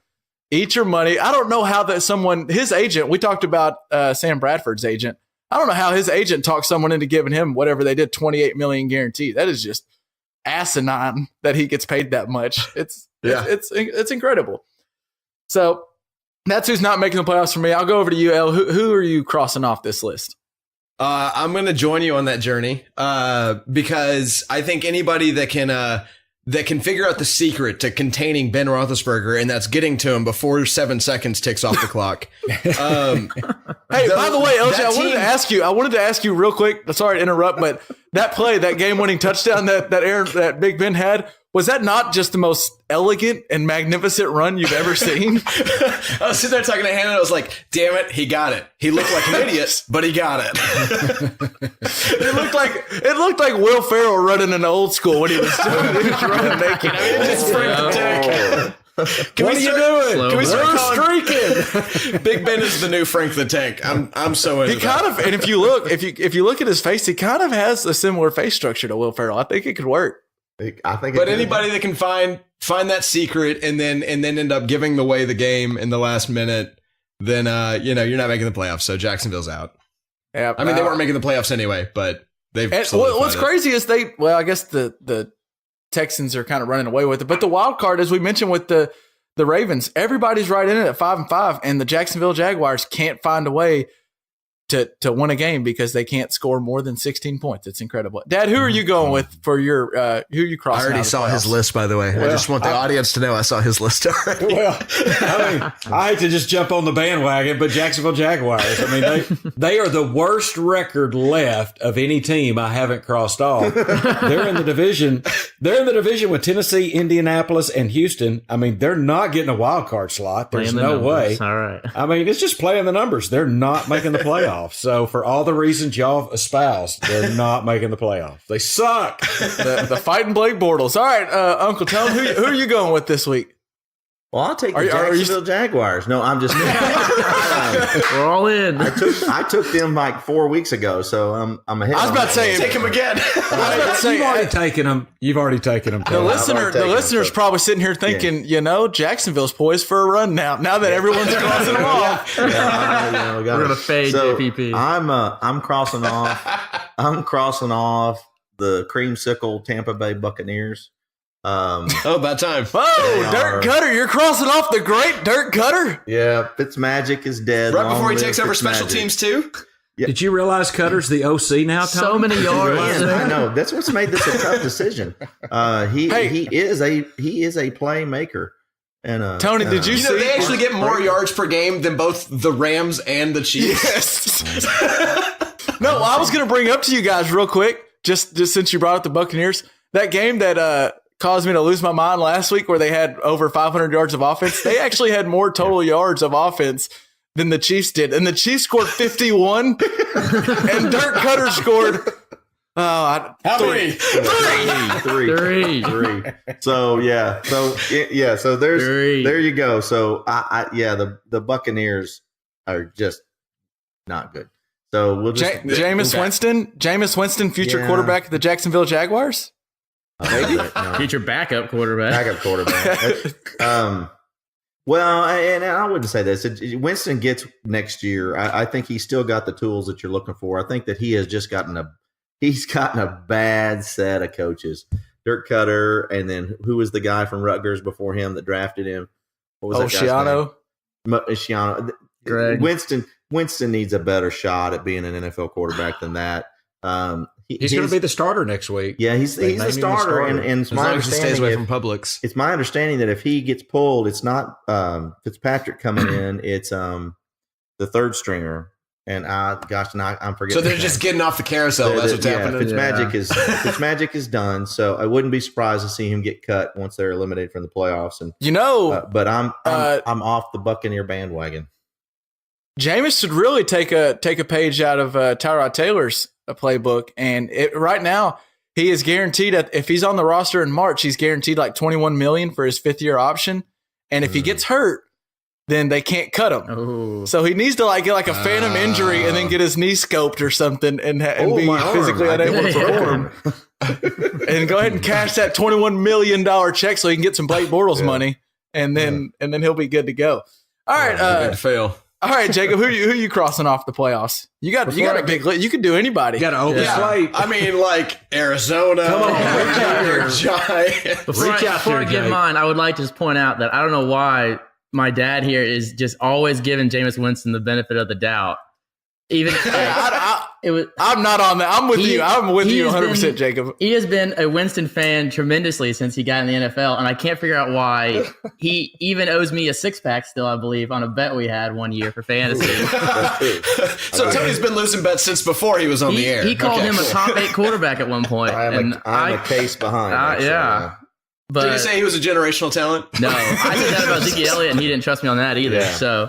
Eat your money. I don't know how his agent. We talked about Sam Bradford's agent. I don't know how his agent talked someone into giving him whatever they did, $28 million guaranteed. That is just asinine that he gets paid that much. It's incredible. So that's who's not making the playoffs for me. I'll go over to you, El. Who are you crossing off this list? I'm going to join you on that journey because I think anybody that can figure out the secret to containing Ben Roethlisberger, and that's getting to him before 7 seconds ticks off the clock. Hey, by the way, LJ, I wanted to ask you real quick. Sorry to interrupt, but that play, that game-winning touchdown that Big Ben had, was that not just the most elegant and magnificent run you've ever seen? I was sitting there talking to Hannah, and I was like, damn it, he got it. He looked like an idiot, but he got it. It looked like Will Ferrell running in old school when he was running naked. Just Frank the Tank. What are you doing? Can we start calling streaking? Big Ben is the new Frank the Tank. I'm so into that. And if you look at his face, he kind of has a similar face structure to Will Ferrell. I think it could work. But anybody that can find that secret and then end up giving away the game in the last minute, then you're not making the playoffs. So Jacksonville's out. Yeah, I mean they weren't making the playoffs anyway, but they've. What's crazy is I guess the Texans are kind of running away with it, but the wild card, as we mentioned with the Ravens, everybody's right in it at 5-5, and the Jacksonville Jaguars can't find a way to win a game because they can't score more than 16 points. It's incredible. Dad, who are you going with for your who are you crossing? I already saw his list, by the way. Well, I just want the audience to know I saw his list already. Well, I mean, I hate to just jump on the bandwagon, but Jacksonville Jaguars. I mean, they are the worst record left of any team I haven't crossed off. They're in the division They're in the division with Tennessee, Indianapolis, and Houston. I mean, they're not getting a wild card slot. There's no way. All right. I mean, it's just playing the numbers. They're not making the playoffs. So for all the reasons y'all have espoused, they're not making the playoffs. They suck. The fighting Blake Bortles. All right, Uncle Tom, who are you going with this week? Well, I'll take the Jacksonville Jaguars. No, I'm just We're all in. I took them like 4 weeks ago, so I'm ahead. I was about to say, Take him again. I was about to say, You've already taken them. You've already taken them. the listener's probably sitting here thinking, Jacksonville's poised for a run now. Now that everyone's crossing them off. We're gonna fade JPP. I'm crossing off. I'm crossing off the creamsicle Tampa Bay Buccaneers. About time. Oh, Dirk Cutter, you're crossing off the great Dirk Cutter. Yeah, Fitzmagic is dead. Right before he Long takes live over special Fitzmagic. teams too. Did you realize Cutter's the OC now, Tom? So many yards. I know that's what's made this a tough decision. He is a playmaker. And Tony, did you see? They actually get more yards per game than both the Rams and the Chiefs. Yes. No, I was going to bring up to you guys real quick, just since you brought up the Buccaneers, that game that caused me to lose my mind last week where they had over 500 yards of offense. They actually had more total yards of offense than the Chiefs did. And the Chiefs scored 51 and Dirk Cutter scored How many? Three. So there you go. So the Buccaneers are just not good. So we'll just Jameis Winston, future quarterback of the Jacksonville Jaguars. Maybe Future backup quarterback. Well, and I wouldn't say this. Winston gets next year. I think he's still got the tools that you're looking for. I think that he has just gotten a bad set of coaches. Dirk Cutter, and then who was the guy from Rutgers before him that drafted him? What was that guy's name? Schiano. Greg. Winston needs a better shot at being an NFL quarterback than that. He's going to be the starter next week. Yeah, he's the starter, and it's As my long as he stays away understanding. from Publix. It's my understanding that if he gets pulled, it's not Fitzpatrick coming in. It's the third stringer. And I'm forgetting. So they're just getting off the carousel. That's what's happening. Fitzmagic is done. So I wouldn't be surprised to see him get cut once they're eliminated from the playoffs. And but I'm off the Buccaneer bandwagon. Jameis should really take a page out of Tyrod Taylor's playbook. And right now, he is guaranteed if he's on the roster in March, he's guaranteed like $21 million for his 5th-year option. And if he gets hurt, then they can't cut him. Oh. So he needs to get like a phantom injury and then get his knee scoped or something and be physically unable to perform. And go ahead and cash that $21 million check so he can get some Blake Bortles money, and then he'll be good to go. All right, Good to fail. all right, Jacob, who you crossing off the playoffs? You got a big list. You could do anybody. You got an open slate. I mean, like Arizona. Come on, Giants. Before I give mine, I would like to just point out that I don't know why my dad here is just always giving Jameis Winston the benefit of the doubt. Even I'm not on that. I'm with you. I'm with you 100%, Jacob. He has been a Winston fan tremendously since he got in the NFL, and I can't figure out why. He even owes me a 6-pack still, I believe, on a bet we had one year for fantasy. So Tony's been losing bets since before he was on the air. He called him a top 8 quarterback at one point. I'm a case behind. Yeah. But did you say he was a generational talent? No, I said that about Zeke Elliott, and he didn't trust me on that either. Yeah. So,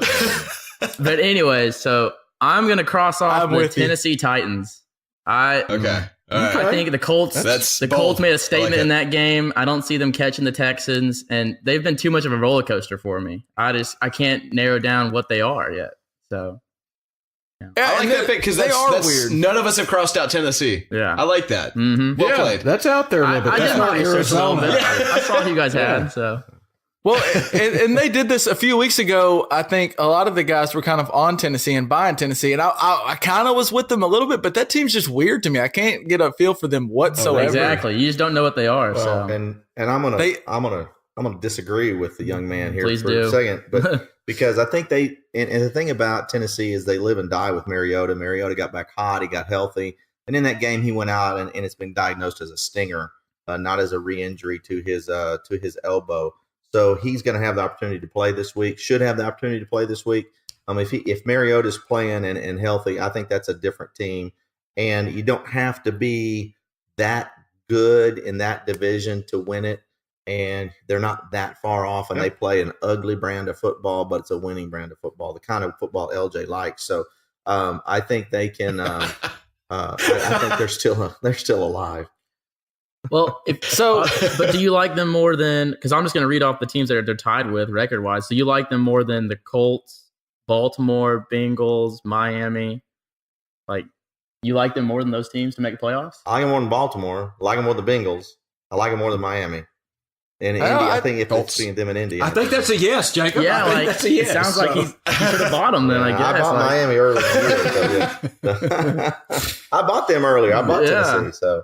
but anyways, so I'm going to cross off the Tennessee Titans. Okay. All right. I think the Colts. That's Colts bold. made a statement I like in that game. I don't see them catching the Texans, and they've been too much of a roller coaster for me. I can't narrow down what they are yet. So. I like that pick because that's weird. None of us have crossed out Tennessee. Yeah. I like that. Mm-hmm. Well played. That's out there a little bit. I That's did not my research a little Arizona. bit. I saw who you guys had. So. Well, and they did this a few weeks ago. I think a lot of the guys were kind of on Tennessee and buying Tennessee, and I kind of was with them a little bit, but that team's just weird to me. I can't get a feel for them whatsoever. Exactly. You just don't know what they are. Well, so. and I'm gonna disagree with the young man here Please for do. a second, but because I think and the thing about Tennessee is they live and die with Mariota. Mariota got back hot, he got healthy, and in that game he went out and it's been diagnosed as a stinger, not as a re-injury to his elbow. So he's going to have the opportunity to play this week. Should have the opportunity to play this week. If Mariota's playing and healthy, I think that's a different team. And you don't have to be that good in that division to win it, and they're not that far off, and they play an ugly brand of football, but it's a winning brand of football, the kind of football LJ likes. So I think they can. I think they're still alive. Well, but do you like them more than? Because I'm just going to read off the teams that they're tied with record wise. So you like them more than the Colts, Baltimore, Bengals, Miami? Like, you like them more than those teams to make the playoffs? I like them more than Baltimore. I like them more than the Bengals. I like them more than Miami. And Indy, I think if it's between them and Indy, I think that's a yes, Jacob. Yeah, I think that's a yes. It sounds like he should have bought them then. I guess I bought Miami earlier. I bought them earlier. I bought Tennessee. So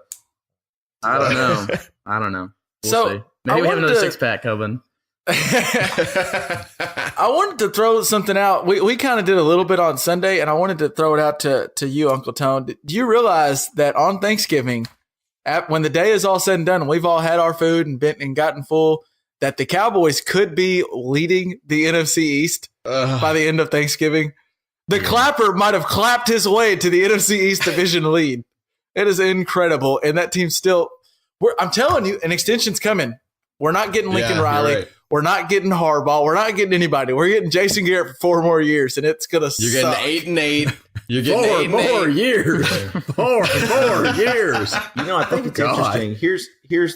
I don't know. We'll see. Maybe we have another 6-pack coming. I wanted to throw something out. We kind of did a little bit on Sunday, and I wanted to throw it out to you, Uncle Tone. Do you realize that on Thanksgiving, when the day is all said and done, and we've all had our food and gotten full, that the Cowboys could be leading the NFC East by the end of Thanksgiving? The clapper might have clapped his way to the NFC East division lead. It is incredible, and that team still. I'm telling you, an extension's coming. We're not getting Lincoln Riley. Right. We're not getting Harbaugh. We're not getting anybody. We're getting Jason Garrett for 4 more years, and it's gonna. You're suck. getting 8-8. You're getting 4 more years. 4 more years. I think it's interesting. Here's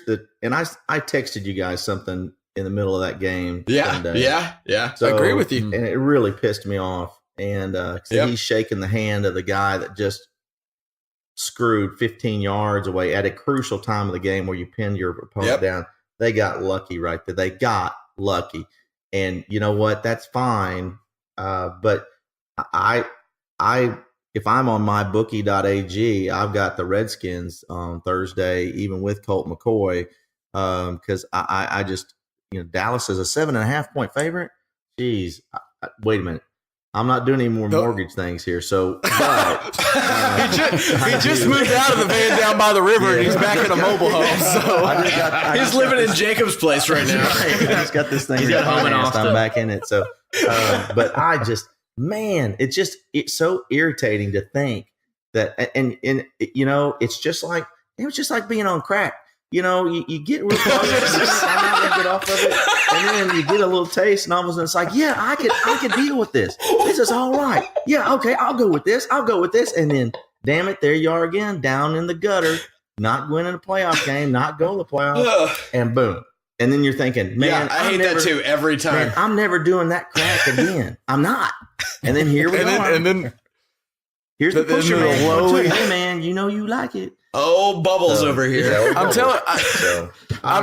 the, and I texted you guys something in the middle of that game. Yeah. So, I agree with you, and it really pissed me off. And he's shaking the hand of the guy that just screwed 15 yards away at a crucial time of the game where you pin your opponent down. They got lucky right there. They got lucky. And you know what? That's fine. But if I'm on MyBookie.ag, I've got the Redskins on Thursday, even with Colt McCoy, because I just, Dallas is a 7.5-point favorite. Jeez, wait a minute. I'm not doing any more mortgage things here. So, but he just moved out of the van down by the river, and he's back in a mobile home. So he's living in Jacob's place right now. I just got this thing refinanced. I'm back in it. So, but I just, man, it's so irritating to think that, and it's just like being on crack. You get real close, get off of it, and then you get a little taste, and all of a sudden it's like, yeah, I could deal with this. This is all right. Yeah, okay, I'll go with this. And then, damn it, there you are again, down in the gutter, not winning a playoff game, not going to the playoffs, and boom. And then you're thinking, man, I hate that too every time. Man, I'm never doing that crack again. I'm not. And then here we go. And then here's the pusher man. Hey, man, you like it. Oh, Bubbles over here. I'm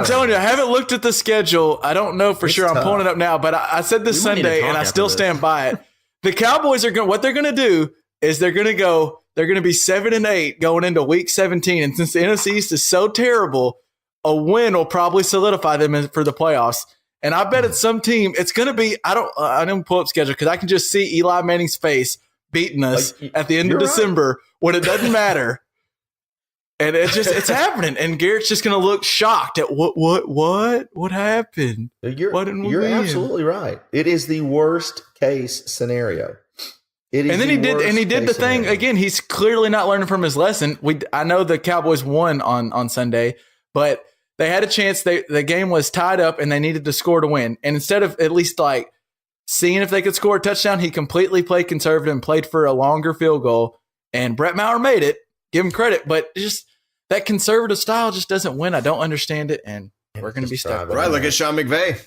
telling you, I haven't looked at the schedule. I don't know for sure. Tough. I'm pulling it up now, but I said this Sunday, and I still stand by it. The Cowboys what they're going to do is they're going to be 7-8 going into week 17. And since the NFC East is so terrible, a win will probably solidify them for the playoffs. And I bet it's some team. It's going to be, I don't pull up schedule because I can just see Eli Manning's face beating us at the end of December when it doesn't matter. And it's happening. And Garrett's just going to look shocked at what happened? You're absolutely right. It is the worst case scenario. He did the thing again. He's clearly not learning from his lesson. I know the Cowboys won on Sunday, but they had a chance. The game was tied up and they needed to score to win. And instead of at least like seeing if they could score a touchdown, he completely played conservative and played for a longer field goal. And Brett Maher made it. Give him credit, but just that conservative style just doesn't win. I don't understand it, and we're going to be stuck. Right, look at Sean McVay.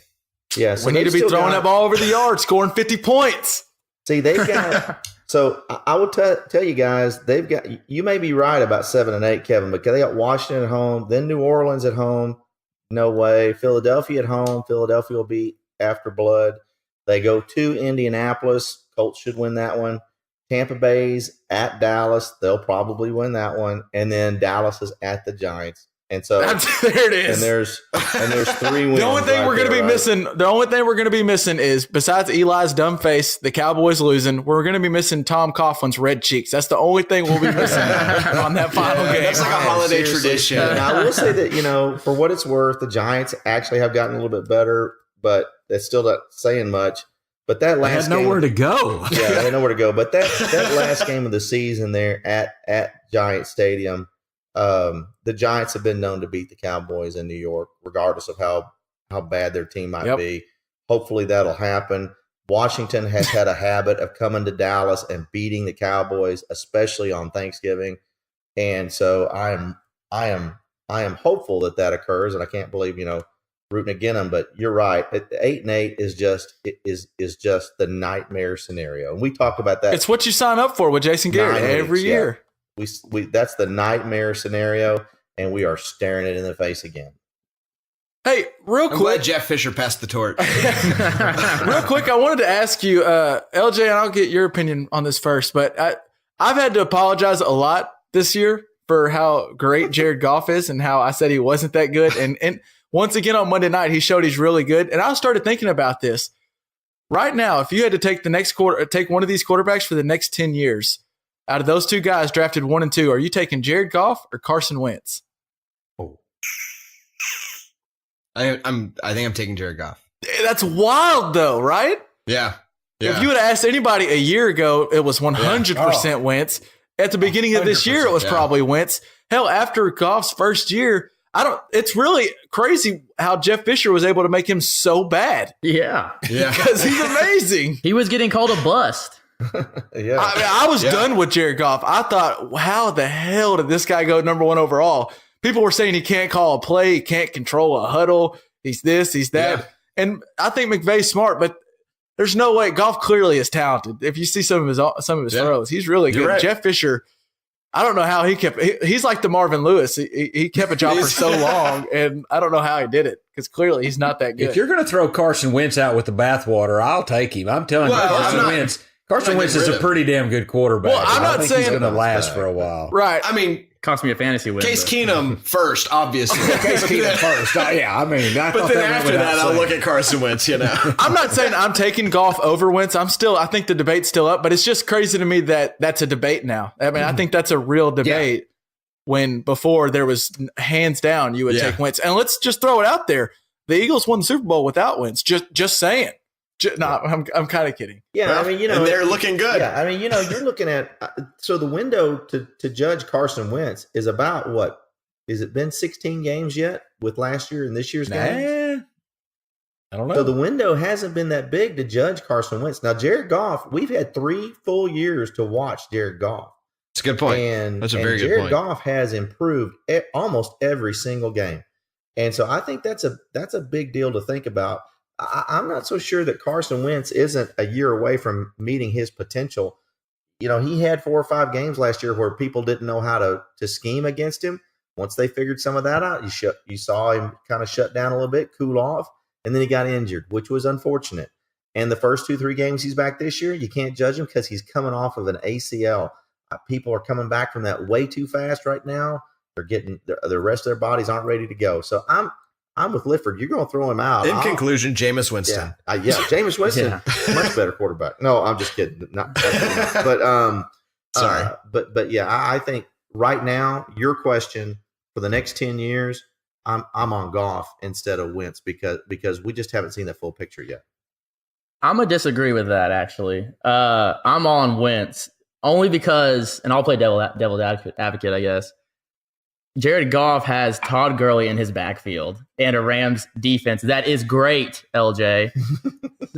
Yeah, so we need to be throwing that ball over the yard, scoring 50 points. See, they've got. So I would tell you guys, they've got. You may be right about 7-8, Kevin, but they got Washington at home, then New Orleans at home. No way. Philadelphia at home. Philadelphia will be after blood. They go to Indianapolis. Colts should win that one. Tampa Bay's at Dallas. They'll probably win that one. And then Dallas is at the Giants. And so there it is. And there's 3 wins. The only thing we're going to be missing is, besides Eli's dumb face, the Cowboys losing, we're going to be missing Tom Coughlin's red cheeks. That's the only thing we'll be missing on that final game. That's like a holiday tradition. Now, I will say that, for what it's worth, the Giants actually have gotten a little bit better, but that's still not saying much. But that last game, nowhere to go. Yeah, they had nowhere to go. But that last game of the season there at Giant Stadium, The Giants have been known to beat the Cowboys in New York, regardless of how bad their team might be. Hopefully that'll happen. Washington has had a habit of coming to Dallas and beating the Cowboys, especially on Thanksgiving. And so I am hopeful that occurs, and I can't believe, rooting against them. But you're right. 8-8 is just the nightmare scenario. And we talk about that. It's what you sign up for with Jason Garrett every year. We that's the nightmare scenario, and we are staring it in the face again. Hey, real I'm quick, glad Jeff Fisher passed the torch. real quick, I wanted to ask you, LJ, and I'll get your opinion on this first, but I've had to apologize a lot this year for how great Jared Goff is and how I said he wasn't that good. And once again on Monday night, he showed he's really good. And I started thinking about this. Right now, if you had to take take one of these quarterbacks for the next 10 years, out of those two guys drafted 1 and 2, are you taking Jared Goff or Carson Wentz? I think I'm taking Jared Goff. That's wild, though, right? Yeah. If you would have asked anybody a year ago, it was 100% Wentz. At the beginning of this year, it was probably Wentz. Hell, after Goff's first year, it's really crazy how Jeff Fisher was able to make him so bad. Yeah. Because he's amazing. He was getting called a bust. Yeah. I was done with Jared Goff. I thought, how the hell did this guy go number 1 overall? People were saying he can't call a play, he can't control a huddle, he's this, he's that. Yeah. And I think McVay's smart, but there's no way. Goff clearly is talented. If you see some of his throws, he's really good. Right. Jeff Fisher, I don't know how he's like the Marvin Lewis. He kept a job for so long, and I don't know how he did it because clearly he's not that good. If you're going to throw Carson Wentz out with the bathwater, I'll take him. I'm telling you, Carson Wentz is a pretty damn good quarterback. Well, I'm not saying he's going to last for a while. Right. I mean, cost me a fantasy win. Case Keenum first, obviously. Case Keenum first. But then after that, I'll look at Carson Wentz, I'm not saying I'm taking Goff over Wentz. I think the debate's still up, but it's just crazy to me that that's a debate now. I mean, I think that's a real debate when before there was hands down you would take Wentz. And let's just throw it out there. The Eagles won the Super Bowl without Wentz. Just saying. No, I'm kind of kidding. Yeah, well, I mean, and they're looking good. Yeah, I mean, you're looking at so the window to judge Carson Wentz is about what? Has it been 16 games yet with last year and this year's games? I don't know. So the window hasn't been that big to judge Carson Wentz. Now, Jared Goff, we've had 3 full years to watch Jared Goff. It's a good point. That's a very good point. Jared Goff has improved almost every single game, and so I think that's a big deal to think about. I'm not so sure that Carson Wentz isn't a year away from meeting his potential. He had 4 or 5 games last year where people didn't know how to scheme against him. Once they figured some of that out, you saw him kind of shut down a little bit, cool off, and then he got injured, which was unfortunate. And the first 2-3 games he's back this year, you can't judge him because he's coming off of an ACL. People are coming back from that way too fast right now. They're getting the rest of their bodies aren't ready to go. So I'm with Lifford. You're going to throw him out. In conclusion, Jameis Winston. Jameis Winston, much better quarterback. No, I'm just kidding. But sorry. But yeah, I think right now your question for the next 10 years, I'm on Goff instead of Wentz because we just haven't seen the full picture yet. I'm gonna disagree with that actually. I'm on Wentz only because, and I'll play devil's advocate, I guess. Jared Goff has Todd Gurley in his backfield and a Rams defense that is great, LJ.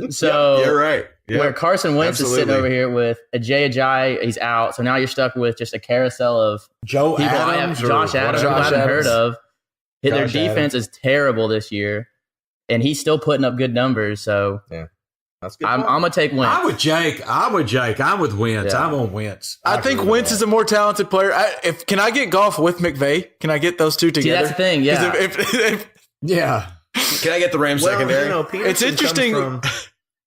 So you're right. Yep. Where Carson Wentz is sitting over here with Ajayi, he's out. So now you're stuck with just a carousel of Josh Adams, who I haven't heard of. Their defense is terrible this year, and he's still putting up good numbers. So yeah. That's good. I'm gonna take Wentz. I'm with Jake. I'm with Wentz. Yeah. I'm on Wentz. I think Wentz is a more talented player. Can I get Goff with McVay? Can I get those two together? See, that's the thing. Yeah. Yeah. Can I get the Rams secondary? It's interesting.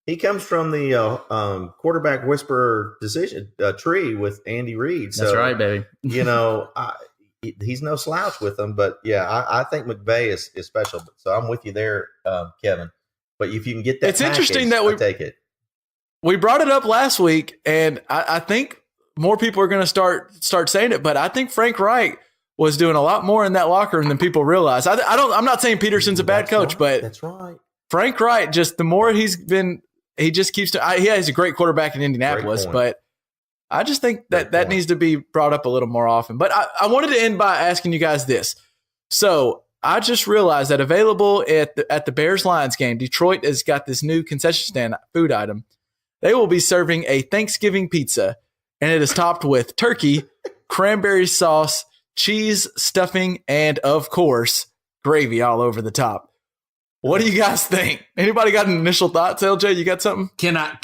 He comes from the quarterback whisperer decision tree with Andy Reid. So, that's right, baby. He's no slouch with them. But yeah, I think McVay is special. So I'm with you there, Kevin. But if you can get that, it's interesting that we take it. We brought it up last week, and I think more people are going to start saying it. But I think Frank Reich was doing a lot more in that locker room than people realize. I'm not saying Peterson's a bad coach, but that's right. Frank Reich, just the more he's been, he just keeps. He has a great quarterback in Indianapolis, but I just think that needs to be brought up a little more often. But I wanted to end by asking you guys this. So I just realized that available at the Bears-Lions game, Detroit has got this new concession stand food item. They will be serving a Thanksgiving pizza, and it is topped with turkey, cranberry sauce, cheese, stuffing, and, of course, gravy all over the top. What do you guys think? Anybody got an initial thoughts, LJ? You got something? Can I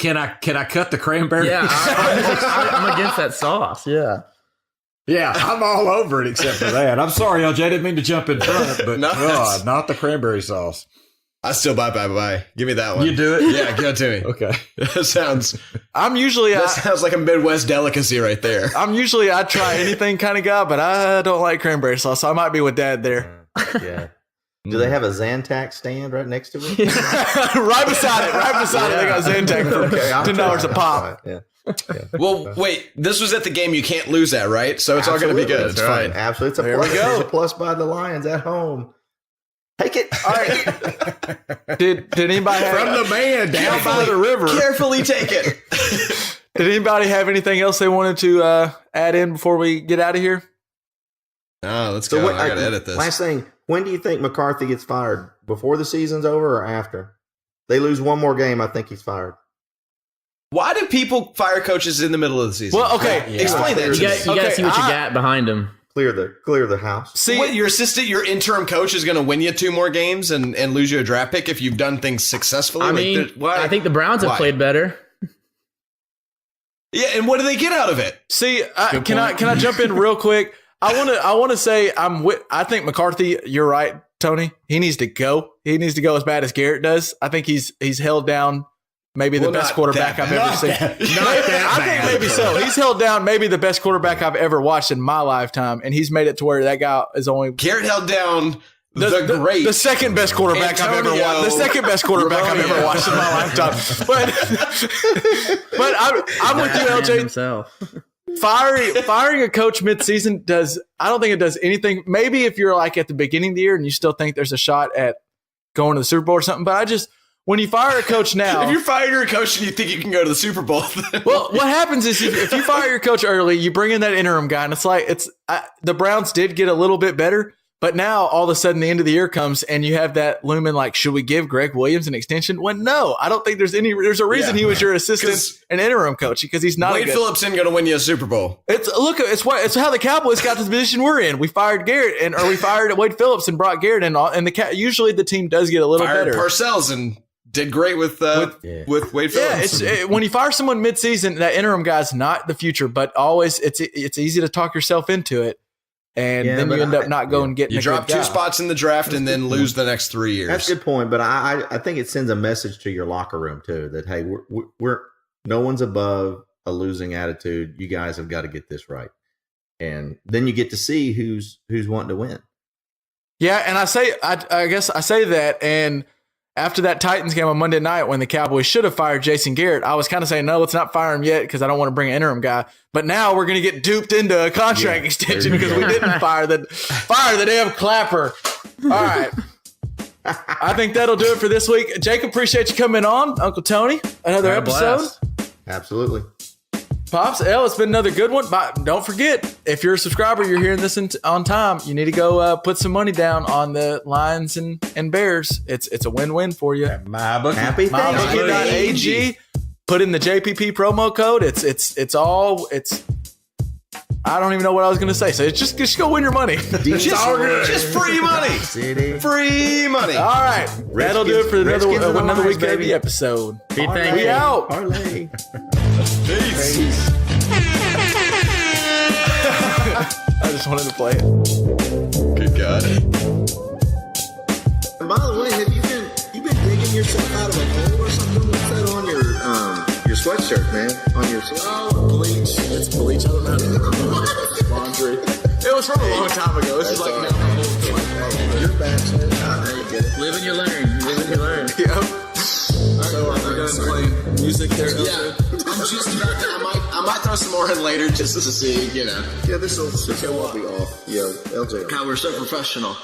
cut the cranberry? Yeah, I'm against that sauce. Yeah. Yeah, I'm all over it except for that. I'm sorry, LJ. I didn't mean to jump in front, but No, God, not the cranberry sauce. I still buy. Give me that one. You do it? Yeah, give it to me. Okay. That sounds That like a Midwest delicacy right there. I try anything kind of guy, but I don't like cranberry sauce. So I might be with Dad there. Yeah. Do they have a Zantac stand right next to it? right beside it, they got Zantac for $10 a pop. Yeah. Well, wait. This was at the game you can't lose at, right? So it's all going to be good. It's fine. Absolutely. It's a There plus. we go. It's a plus by the Lions at home. Take it. All right. Did anybody have, From the man down by the river. Carefully take it. Did anybody have anything else they wanted to add in before we get out of here? Oh, let's go. I got to edit this. Last thing. When do you think McCarthy gets fired? Before the season's over or after? They lose one more game, I think he's fired. Why do people fire coaches in the middle of the season? Well, okay. Explain that. You got to see what you got behind him. Clear the house. See, What, your interim coach is going to win you 2 more games and lose you a draft pick if you've done things successfully? I mean, I think the Browns have played better. Yeah, and what do they get out of it? See, can I jump in real quick? I want to say I think McCarthy. You're right, Tony. He needs to go. He needs to go as bad as Garrett does. I think he's held down maybe the best quarterback I've ever seen. I think maybe so. He's held down maybe the best quarterback I've ever watched in my lifetime, and he's made it to where that guy is only Garrett held down the second best quarterback I've ever watched. The second best quarterback I've ever watched in my lifetime. But I'm with you, LJ. Himself. Firing a coach mid-season I don't think it does anything. Maybe if you're like at the beginning of the year and you still think there's a shot at going to the Super Bowl or something, but when you fire a coach now, if you're firing your coach and you think you can go to the Super Bowl, well, what happens is if you fire your coach early, you bring in that interim guy, and it's like the Browns did get a little bit better, but now all of a sudden the end of the year comes and you have that looming like, should we give Greg Williams an extension? Well, no, I don't think there's a reason he was your assistant and interim coach because he's not. Wade Phillips isn't going to win you a Super Bowl. It's how the Cowboys got to the position we're in. We fired Garrett or we fired Wade Phillips and brought Garrett in, and usually the team does get a little Fired better. Parcells and did great with Wade Phillips. Yeah, when you fire someone mid-season, that interim guy's not the future, but always it's easy to talk yourself into it. And then you end up not going and getting you a drop good 2 guy. spots in the draft and then lose the next 3 years. That's a good point, but I think it sends a message to your locker room too that hey, we're no one's above a losing attitude. You guys have got to get this right, and then you get to see who's wanting to win. Yeah, and I guess I say that, and after that Titans game on Monday night when the Cowboys should have fired Jason Garrett, I was kind of saying, no, let's not fire him yet because I don't want to bring an interim guy. But now we're going to get duped into a contract extension because we didn't fire the damn Clapper. All right. I think that'll do it for this week. Jake, appreciate you coming on. Uncle Tony, another episode. Absolutely. Pops, it's been another good one. But don't forget, if you're a subscriber, you're hearing this on time, you need to go put some money down on the Lions and Bears. It's a win-win for you. MyBookie. Happy Thanksgiving. MyBookie.ag. Put in the JPP promo code. It's I don't even know what I was going to say. So it's just go win your money. Just free money. Free money. All right. That'll do it for another week of the episode. We out. Parlay. Peace. I just wanted to play it. Good God. And by the way, have you been digging yourself out of a hole or something? What's that on your sweatshirt, man? On your Bleach. It's bleach. I don't know how to do laundry. It was from a long time ago. This is like your bachelor. There you get it. Live and you learn. Live and you learn. Yep. So are we done playing music there? Yeah. I'm just about to, I might throw some more in later just to see, Yeah, this will be off. Yeah, LJ. how we're so professional.